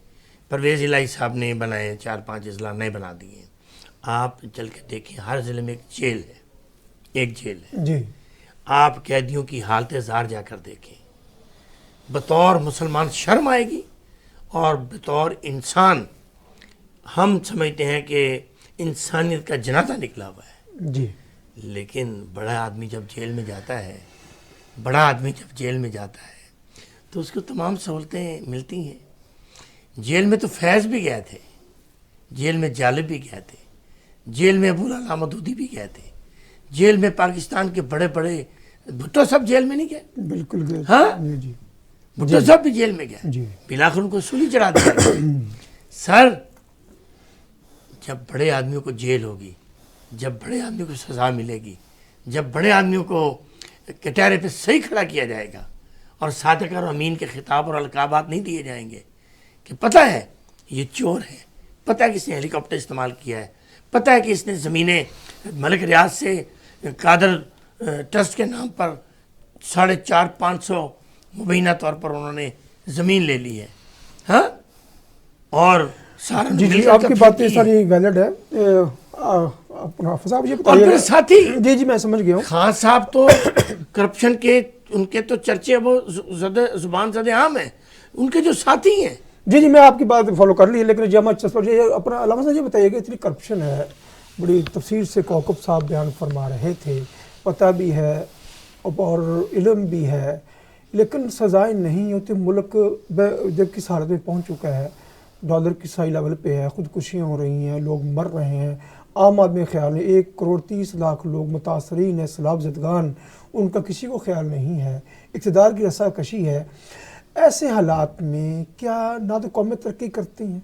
پرویز الہی صاحب نے بنائے 4-5 اضلاع نئے بنا دیے. آپ چل کے دیکھیں, ہر ضلع میں ایک جیل ہے. جی آپ قیدیوں کی حالت زار جا کر دیکھیں. بطور مسلمان شرم آئے گی, اور بطور انسان ہم سمجھتے ہیں کہ انسانیت کا جنازہ نکلا ہوا ہے. جی لیکن بڑا آدمی جب جیل میں جاتا ہے تو اس کو تمام سہولتیں ملتی ہیں. جیل میں تو فیض بھی گئے تھے, جیل میں جالب بھی گئے تھے, جیل میں ابو العلا مودودی بھی گئے تھے, جیل میں پاکستان کے بڑے بڑے بھٹو صاحب جیل میں نہیں گئے. بالکل گئے. ہاں جی جی بھٹو صاحب بھی جیل میں گئے, جی بلاخر ان کو سولی چڑھا دیا. سر جب بڑے آدمیوں کو جیل ہوگی, جب بڑے آدمیوں کو سزا ملے گی, جب بڑے آدمیوں کو کٹہرے پہ صحیح کھڑا کیا جائے گا اور صادق اور امین کے خطاب اور القابات نہیں دیے جائیں گے کہ پتہ ہے یہ چور ہے, پتہ ہے کہ اس نے ہیلی کاپٹر استعمال کیا ہے, پتہ ہے کہ اس نے زمینیں ملک ریاض سے قادر ٹرسٹ کے نام پر 450-500 مبینہ طور پر انہوں نے زمین لے لی ہے. ہاں اور سارا جی آپ کی باتیں ساری ویلڈ ہے. اپنا حافظ صاحب یہ اور پھر ساتھی جی میں سمجھ گیا ہوں. خان صاحب تو کرپشن کے ان کے تو چرچے وہ زبان زد عام ہیں. ان کے جو ساتھی ہیں جی میں آپ کی بات فالو کر لی ہے، لیکن جب اپنا علامہ صاحب یہ بتائیے کہ اتنی کرپشن ہے، بڑی تفصیل سے کوکب صاحب بیان فرما رہے تھے، پتہ بھی ہے اور علم بھی ہے، لیکن سزائیں نہیں ہوتی. ملک جب کس حالت میں پہنچ چکا ہے، ڈالر کی ہائی لیول پہ ہے، خودکشیاں ہو رہی ہیں، لوگ مر رہے ہیں. عام آدمی خیال ہے 1.30 کروڑ لوگ متاثرین ہیں، سیلاب زدگان، ان کا کسی کو خیال نہیں ہے. اقتدار کی رسا کشی ہے. ایسے حالات میں کیا نہ تو قومیں ترقی کرتی ہیں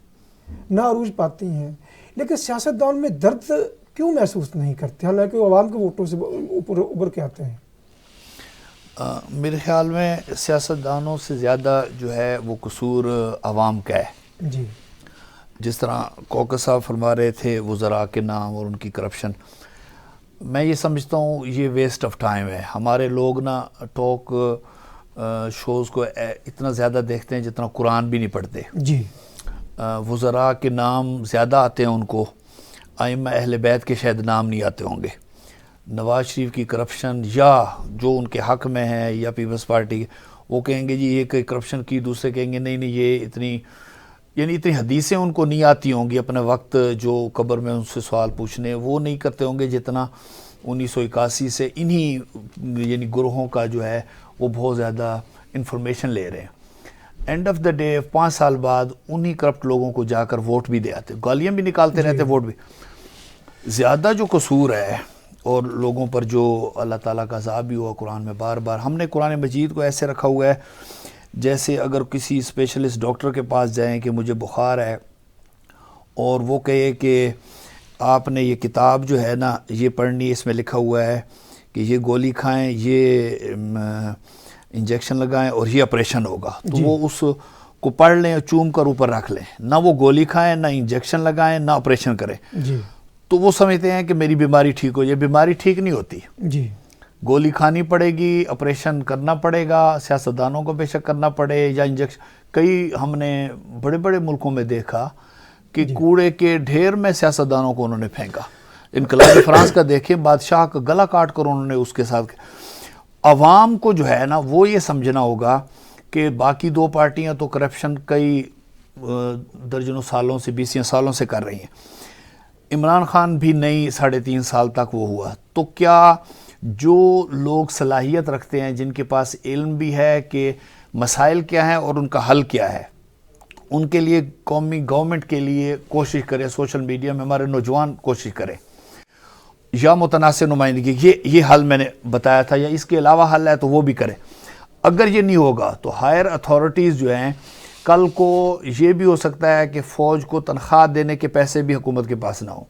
نہ عروج پاتی ہیں، لیکن سیاستدان میں درد کیوں محسوس نہیں کرتے حالانکہ وہ عوام کے ووٹوں سے ابھر کے آتے ہیں؟ میرے خیال میں سیاستدانوں سے زیادہ جو ہے وہ قصور عوام کا ہے. جی جس طرح کوکب صاحب فرما رہے تھے وزراء کے نام اور ان کی کرپشن، میں یہ سمجھتا ہوں یہ ویسٹ آف ٹائم ہے. ہمارے لوگ نا ٹاک شوز کو اتنا زیادہ دیکھتے ہیں جتنا قرآن بھی نہیں پڑھتے. جی وزراء کے نام زیادہ آتے ہیں ان کو، ائمہ اہل بیت کے شاید نام نہیں آتے ہوں گے. نواز شریف کی کرپشن یا جو ان کے حق میں ہے یا پیپلز پارٹی، وہ کہیں گے جی یہ کہ کرپشن کی، دوسرے کہیں گے نہیں یہ اتنی حدیثیں ان کو نہیں آتی ہوں گی. اپنے وقت جو قبر میں ان سے سوال پوچھنے وہ نہیں کرتے ہوں گے جتنا 1981 سے انہی گروہوں کا جو ہے وہ بہت زیادہ انفارمیشن لے رہے ہیں. اینڈ آف دا ڈے 5 سال بعد انہی کرپٹ لوگوں کو جا کر ووٹ بھی دے آتے، گالیاں بھی نکالتے رہتے، ووٹ بھی. زیادہ جو قصور ہے اور لوگوں پر جو اللہ تعالیٰ کا عذاب بھی ہوا قرآن میں بار بار، ہم نے قرآن مجید کو ایسے رکھا ہوا ہے جیسے اگر کسی اسپیشلسٹ ڈاکٹر کے پاس جائیں کہ مجھے بخار ہے اور وہ کہے کہ آپ نے یہ کتاب جو ہے نا یہ پڑھنی، اس میں لکھا ہوا ہے کہ یہ گولی کھائیں، یہ انجیکشن لگائیں اور یہ آپریشن ہوگا، تو وہ اس کو پڑھ لیں اور چوم کر اوپر رکھ لیں، نہ وہ گولی کھائیں، نہ انجیکشن لگائیں، نہ آپریشن کریں. تو وہ سمجھتے ہیں کہ میری بیماری ٹھیک ہو جائے. بیماری ٹھیک نہیں ہوتی. گولی کھانی پڑے گی، آپریشن کرنا پڑے گا، سیاستدانوں کو بے شک کرنا پڑے یا انجیکشن. کئی ہم نے بڑے بڑے ملکوں میں دیکھا کہ کوڑے کے ڈھیر میں سیاستدانوں کو انہوں نے پھینکا. انقلاب فرانس کا دیکھیں، بادشاہ کا گلا کاٹ کر انہوں نے اس کے ساتھ. عوام کو جو ہے نا وہ یہ سمجھنا ہوگا کہ باقی 2 پارٹیاں تو کرپشن کئی درجنوں سالوں سے 20 سالوں سے کر رہی ہیں. عمران خان بھی نہیں 3.5 سال تک وہ ہوا. تو کیا جو لوگ صلاحیت رکھتے ہیں، جن کے پاس علم بھی ہے کہ مسائل کیا ہیں اور ان کا حل کیا ہے، ان کے لیے قومی گورنمنٹ کے لیے کوشش کریں، سوشل میڈیا میں ہمارے نوجوان کوشش کریں یا متناسب نمائندگی، یہ حل میں نے بتایا تھا، یا اس کے علاوہ حل ہے تو وہ بھی کریں. اگر یہ نہیں ہوگا تو ہائر اتھارٹیز جو ہیں، کل کو یہ بھی ہو سکتا ہے کہ فوج کو تنخواہ دینے کے پیسے بھی حکومت کے پاس نہ ہوں،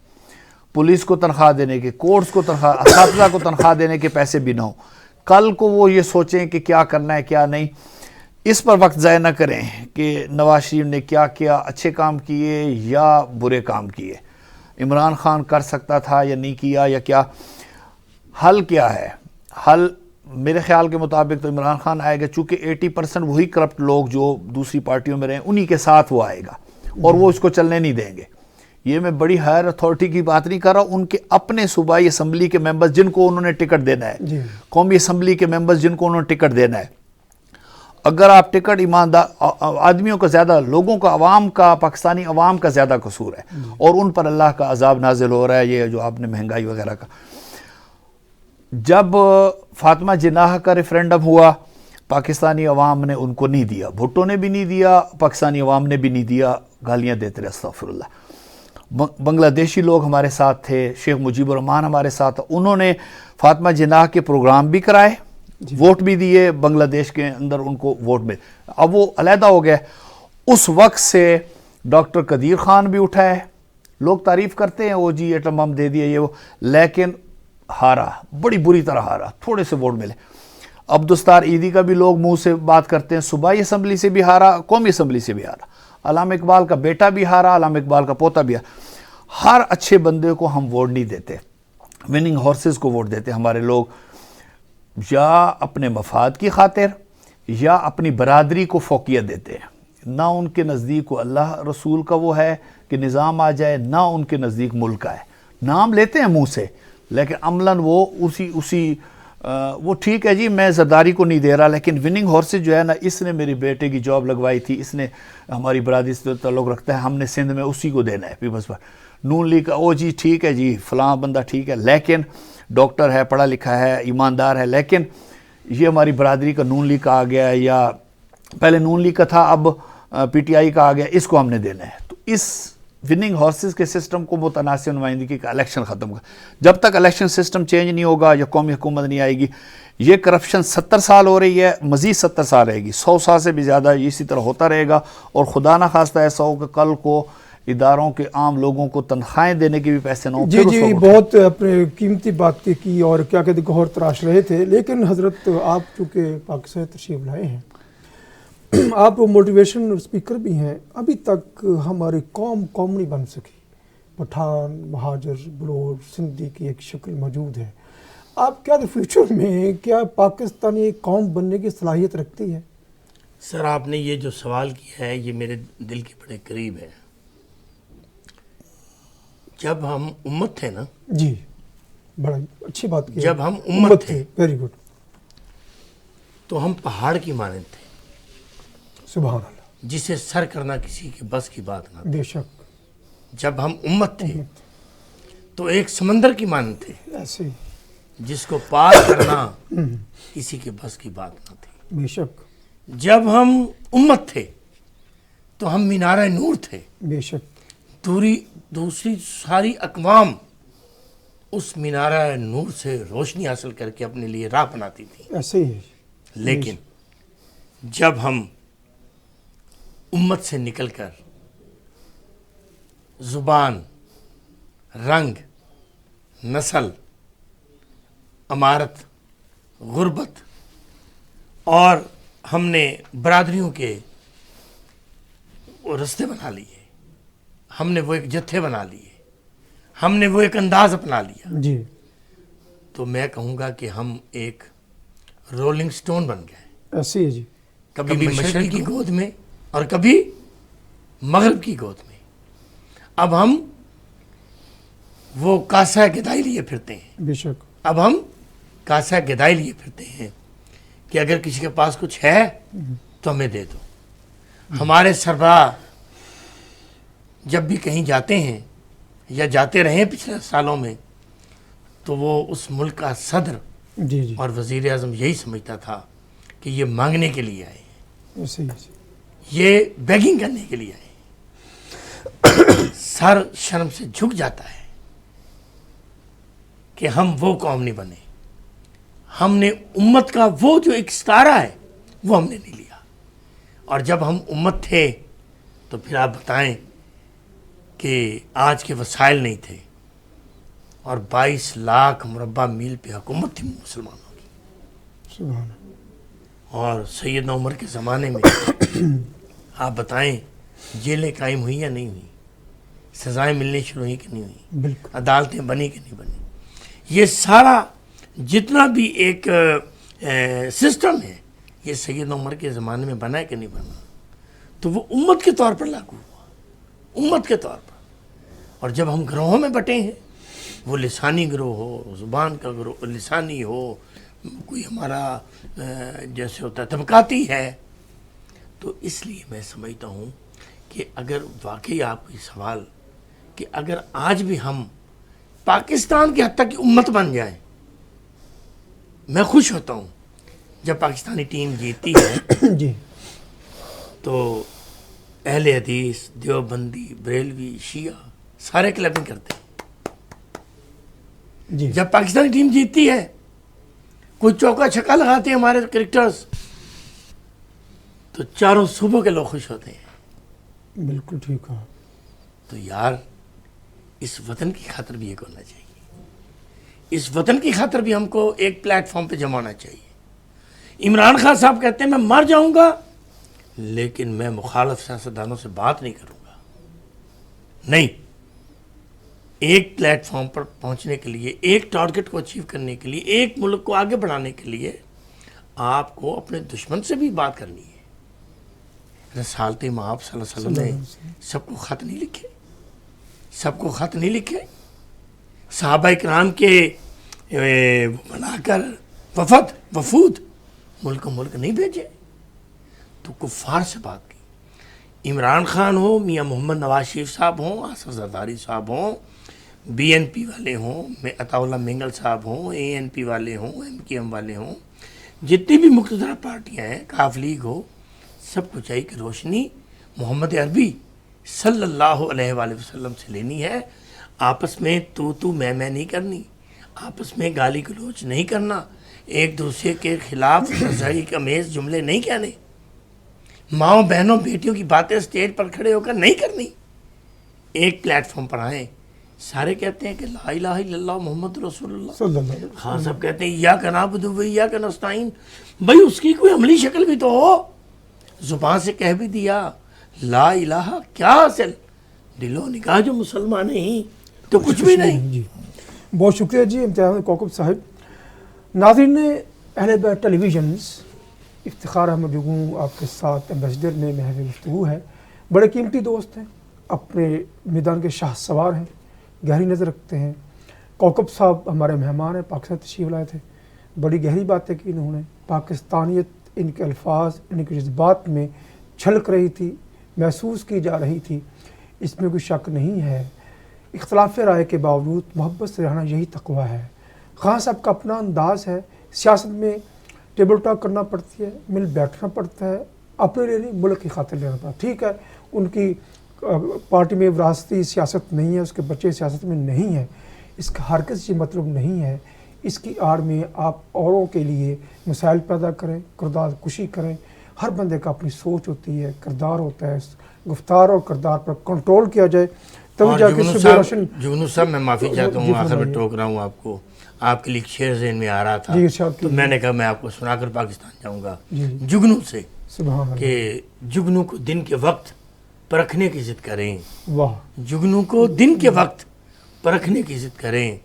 پولیس کو تنخواہ دینے کے، کورٹس کو تنخواہ، اساتذہ کو تنخواہ دینے کے پیسے بھی نہ ہوں. کل کو وہ یہ سوچیں کہ کیا کرنا ہے کیا نہیں. اس پر وقت ضائع نہ کریں کہ نواز شریف نے کیا کیا، اچھے کام کیے یا برے کام کیے، عمران خان کر سکتا تھا یا نہیں کیا، یا کیا حل کیا ہے. حل میرے خیال کے مطابق تو عمران خان آئے گا، چونکہ 80% وہی کرپٹ لوگ جو دوسری پارٹیوں میں رہے انہی کے ساتھ وہ آئے گا اور وہ اس کو چلنے نہیں دیں گے. یہ میں بڑی ہائر اتھارٹی کی بات نہیں کر رہا، ان کے اپنے صوبائی اسمبلی کے ممبرز جن کو انہوں نے ٹکٹ دینا ہے، قومی اسمبلی کے ممبرز جن کو انہوں نے ٹکٹ دینا ہے. اگر آپ ٹکٹ ایماندار آدمیوں کا زیادہ، لوگوں کا، عوام کا، پاکستانی عوام کا زیادہ قصور ہے اور ان پر اللہ کا عذاب نازل ہو رہا ہے. یہ جو آپ نے مہنگائی وغیرہ کا، جب فاطمہ جناح کا ریفرینڈم ہوا پاکستانی عوام نے ان کو نہیں دیا، بھٹو نے بھی نہیں دیا، پاکستانی عوام نے بھی نہیں دیا، گالیاں دیتے رہے استغفر اللہ. بنگلہ دیشی لوگ ہمارے ساتھ تھے، شیخ مجیب الرحمان ہمارے ساتھ، انہوں نے فاطمہ جناح کے پروگرام بھی کرائے، ووٹ بھی دیے، بنگلہ دیش کے اندر ان کو ووٹ میں. اب وہ علیحدہ ہو گئے. اس وقت سے ڈاکٹر قدیر خان بھی اٹھا ہے، لوگ تعریف کرتے ہیں وہ جی ایٹم بم دے دیا یہ وہ، لیکن ہارا، بڑی بری طرح ہارا، تھوڑے سے ووٹ ملے. عبدالستار عیدی کا بھی لوگ منہ سے بات کرتے ہیں، صوبائی اسمبلی سے بھی ہارا، قومی اسمبلی سے بھی ہارا. علامہ اقبال کا بیٹا بھی ہارا، علامہ اقبال کا پوتا بھی ہارا. ہر اچھے بندے کو ہم ووٹ نہیں دیتے، وننگ ہارسز کو ووٹ دیتے ہمارے لوگ، یا اپنے مفاد کی خاطر یا اپنی برادری کو فوقیت دیتے ہیں. نہ ان کے نزدیک کو اللہ رسول کا وہ ہے کہ نظام آ جائے، نہ ان کے نزدیک ملک کا ہے. نام لیتے ہیں منہ سے لیکن عملاً وہ اسی وہ ٹھیک ہے جی میں زرداری کو نہیں دے رہا، لیکن وننگ ہارسز جو ہے نا، اس نے میری بیٹے کی جاب لگوائی تھی، اس نے ہماری برادری سے تعلق رکھتا ہے، ہم نے سندھ میں اسی کو دینا ہے پیپلز پر. نون لیگ کا او جی ٹھیک ہے جی فلاں بندہ ٹھیک ہے، لیکن ڈاکٹر ہے، پڑھا لکھا ہے، ایماندار ہے، لیکن یہ ہماری برادری کا نون لیگ کا آ گیا ہے، یا پہلے نون لیگ کا تھا اب پی ٹی آئی کا آ گیا، اس کو ہم نے دینا ہے. تو اس وننگ ہارسز کے سسٹم کو متناسب نمائندگی کا الیکشن ختم کر. جب تک الیکشن سسٹم چینج نہیں ہوگا یا قومی حکومت نہیں آئے گی، یہ کرپشن 70 سال ہو رہی ہے، مزید 70 سال رہے گی، 100 سال سے بھی زیادہ اسی طرح ہوتا رہے گا. اور خدا نہ خواستہ ایسا ہو کہ کل کو اداروں کے عام لوگوں کو تنخواہیں دینے کے بھی پیسے نہ ہوں. جی جی بہت اپنے قیمتی باتیں کی اور کیا کہتے گوہر تراش رہے تھے. لیکن حضرت آپ چونکہ پاکستان تشریف لائے ہیں، آپ موٹیویشن اسپیکر بھی ہیں، ابھی تک ہماری قوم نہیں بن سکی. پٹھان، مہاجر، بلوچ، سندھی کی ایک شکل موجود ہے. آپ کیا فیوچر میں کیا پاکستانی ایک قوم بننے کی صلاحیت رکھتی ہے؟ سر آپ نے یہ جو سوال کیا ہے یہ میرے دل کے بڑے قریب ہے. جب ہم امت تھے نا، جی بڑا اچھی بات کی. جب ہم امت تھے ویری گڈ، تو ہم پہاڑ کی مانند تھے سبحان اللہ، جسے سر کرنا کسی کے بس کی بات نہ تھی. بے شک. جب ہم امت تھے تو ایک سمندر کی مانند تھے ایسے ہی، جس کو پار کرنا کسی کے بس کی بات نہ تھی. بے شک جب ہم امت تھے تو ہم مینارہ نور تھے. بے شک. دوسری ساری اقوام اس مینارہ نور سے روشنی حاصل کر کے اپنے لیے راہ بناتی تھی. ایسے ہی ہے. لیکن جب ہم امت سے نکل کر زبان، رنگ، نسل، امارت، غربت اور ہم نے برادریوں کے وہ رستے بنا لیے، ہم نے وہ ایک جتھے بنا لیے، ہم نے وہ ایک انداز اپنا لیا، جی تو میں کہوں گا کہ ہم ایک رولنگ سٹون بن گئے. ایسے ہی ہے. جی کبھی مشرق کی گود میں اور کبھی مغرب کی گود میں. اب ہم وہ کاسہ گدائی لیے پھرتے ہیں. بے شک. اب ہم کاسہ گدائی لیے پھرتے ہیں کہ اگر کسی کے پاس کچھ ہے تو ہمیں دے دو. ہمارے سربراہ جب بھی کہیں جاتے ہیں یا جاتے رہے پچھلے سالوں میں تو وہ اس ملک کا صدر جی جی اور وزیر اعظم یہی سمجھتا تھا کہ یہ مانگنے کے لیے آئے ہیں، ایسے ہی. یہ بیگنگ کرنے کے لیے آئے ہیں. سر شرم سے جھک جاتا ہے کہ ہم وہ قوم نہیں بنے. ہم نے امت کا وہ جو ایک ستارہ ہے وہ ہم نے نہیں لیا. اور جب ہم امت تھے تو پھر آپ بتائیں کہ آج کے وسائل نہیں تھے اور 22 لاکھ مربع میل پہ حکومت تھی مسلمانوں کی. سبحان اللہ. اور سیدنا عمر کے زمانے میں آپ بتائیں جیلیں قائم ہوئی یا نہیں ہوئی، سزائیں ملنی شروع ہوئی کہ نہیں ہوئی، بالکل. عدالتیں بنی کہ نہیں بنی. یہ سارا جتنا بھی ایک سسٹم ہے یہ سیدنا عمر کے زمانے میں بنا ہے کہ نہیں بنا. تو وہ امت کے طور پر لاگو ہوا، امت کے طور پر. اور جب ہم گروہوں میں بٹے ہیں، وہ لسانی گروہ ہو، زبان کا گروہ لسانی ہو، کوئی ہمارا جیسے ہوتا ہے طبقاتی ہے، تو اس لیے میں سمجھتا ہوں کہ اگر واقعی آپ کی سوال کہ اگر آج بھی ہم پاکستان کی حد تک کی امت بن جائیں، میں خوش ہوتا ہوں. جب پاکستانی ٹیم جیتی ہے جی تو اہل حدیث، دیوبندی، بریلوی، شیعہ سارے کلبنگ کرتے ہیں. جی جب پاکستانی ٹیم جیتتی ہے، کوئی چوکا چھکا لگاتے ہیں ہمارے کرکٹرز، تو چاروں صوبوں کے لوگ خوش ہوتے ہیں. بالکل ٹھیک ہے. تو یار اس وطن کی خاطر بھی یہ کرنا چاہیے، اس وطن کی خاطر بھی ہم کو ایک پلیٹ فارم پہ جمع ہونا چاہیے. عمران خان صاحب کہتے ہیں میں مر جاؤں گا لیکن میں مخالف سیاستدانوں سے بات نہیں کروں گا. نہیں، ایک پلیٹ فارم پر پہنچنے کے لیے، ایک ٹارگٹ کو اچیو کرنے کے لیے، ایک ملک کو آگے بڑھانے کے لیے آپ کو اپنے دشمن سے بھی بات کرنی ہے۔ رسالت مآب صلی اللہ علیہ وسلم نے سب کو خط نہیں لکھے، سب کو خط نہیں لکھے، صحابہ اکرام کے بنا کر وفود ملک نہیں بھیجے، تو کفار سے بات کی۔ عمران خان ہو، میاں محمد نواز شریف صاحب ہوں، آصف زرداری صاحب ہوں، بی این پی والے ہوں، عطا اللہ مینگل صاحب ہوں، اے این پی والے ہوں، ایم کی ایم والے ہوں، جتنی بھی مقتدرہ پارٹیاں ہیں، کاف لیگ ہو، سب کو چاہیے کہ روشنی محمد عربی صلی اللہ علیہ وآلہ وسلم سے لینی ہے۔ آپس میں تو میں نہیں کرنی، آپس میں گالی گلوچ نہیں کرنا، ایک دوسرے کے خلاف تشہیر امیز جملے نہیں کہنے، ماؤں بہنوں بیٹیوں کی باتیں اسٹیج پر کھڑے ہو کر نہیں کرنی۔ ایک پلیٹ فارم پر آئیں، سارے کہتے ہیں کہ لا الہ الا اللہ محمد رسول اللہ، صلی اللہ علیہ وسلم۔ ہاں سب کہتے ہیں ایاک نعبد و ایاک نستعین، بھائی اس کی کوئی عملی شکل بھی تو ہو، زبان سے کہہ بھی دیا لا الہ، کیا حاصل؟ دل و نگاہ جو مسلمان ہیں تو کچھ بھی نہیں۔ جی بہت شکریہ جی امتیاز کوکب صاحب۔ ناظرین اہل بیت ٹیلی ویژنز، افتخار احمد جگنو آپ کے ساتھ ایمبیسڈر میں محو گفتگو ہے۔ بڑے قیمتی دوست ہیں، اپنے میدان کے شاہ سوار ہیں، گہری نظر رکھتے ہیں۔ کوکب صاحب ہمارے مہمان ہیں، پاکستان تشریف لائے تھے، بڑی گہری باتیں کی انہوں نے۔ پاکستانیت ان کے الفاظ، ان کے جذبات میں چھلک رہی تھی، محسوس کی جا رہی تھی، اس میں کوئی شک نہیں ہے۔ اختلاف رائے کے باوجود محبت سے رہنا یہی تقویٰ ہے۔ خان صاحب کا اپنا انداز ہے، سیاست میں ٹیبل ٹاک کرنا پڑتی ہے، مل بیٹھنا پڑتا ہے، اپنے لیے نہیں ملک کی خاطر لینا پڑتا ہے۔ ٹھیک ہے، ان کی پارٹی میں وراثتی سیاست نہیں ہے، اس کے بچے سیاست میں نہیں ہے، اس کا ہرگز یہ مطلب نہیں ہے اس کی آڑ میں آپ اوروں کے لیے مسائل پیدا کریں، کردار کشی کریں۔ ہر بندے کا اپنی سوچ ہوتی ہے، کردار ہوتا ہے، گفتار اور کردار پر کنٹرول کیا جائے تبھی جا کے صبح روشن۔ جگنو صاحب میں معافی چاہتا ہوں، آخر میں ٹوک رہا ہوں آپ کو، آپ کے لیے ایک شعر ذہن میں آ رہا تھا، جی ارشاد تو میں نے کہا میں آپ کو سنا کر پاکستان جاؤں گا جی جگنو سے، سبحان اللہ، کہ جگنو کو دن کے وقت پرکھنے کی ضد کریں، واہ جگنو کو دن کے وقت پرکھنے کی ضد کریں،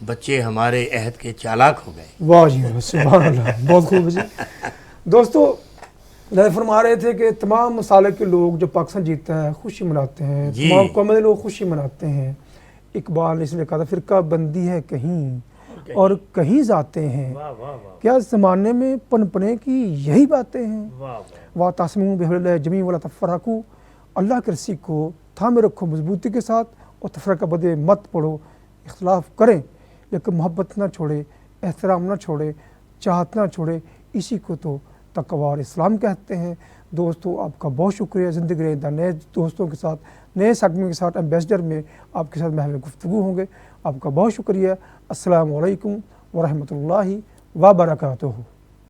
بچے ہمارے عہد کے چالاک ہو گئے۔ واہ جی واہ، سبحان اللہ، بہت خوب جی۔ دوستو نظر فرما رہے تھے کہ تمام مسالک کے لوگ جب پاکستان جیتا ہے خوشی مناتے ہیں، جی۔ تمام قومیں لوگ خوشی مناتے ہیں۔ اقبال نے اس نے کہا تھا فرقہ بندی ہے کہیں اور کہیں ذاتیں ہیں، کیا زمانے میں پنپنے کی یہی باتیں ہیں؟ وَاعْتَصِمُوا بِحَبْلِ اللَّهِ جَمِيعًا وَلَا تَفَرَّقُوا، اللہ کے رسی کو تھامے رکھو مضبوطی کے ساتھ اور تفرقہ بدے مت پڑو، اختلاف کریں لیکن محبت نہ چھوڑے، احترام نہ چھوڑے، چاہت نہ چھوڑے، اسی کو تو تقویٰ اور اسلام کہتے ہیں۔ دوستو آپ کا بہت شکریہ، زندگی رہندہ نئے دوستوں کے ساتھ، نئے سیگمنٹ کے ساتھ ایمبیسڈر میں آپ کے ساتھ محو گفتگو ہوں گے۔ آپ کا بہت شکریہ۔ السلام علیکم ورحمۃ اللہ وبرکاتہ۔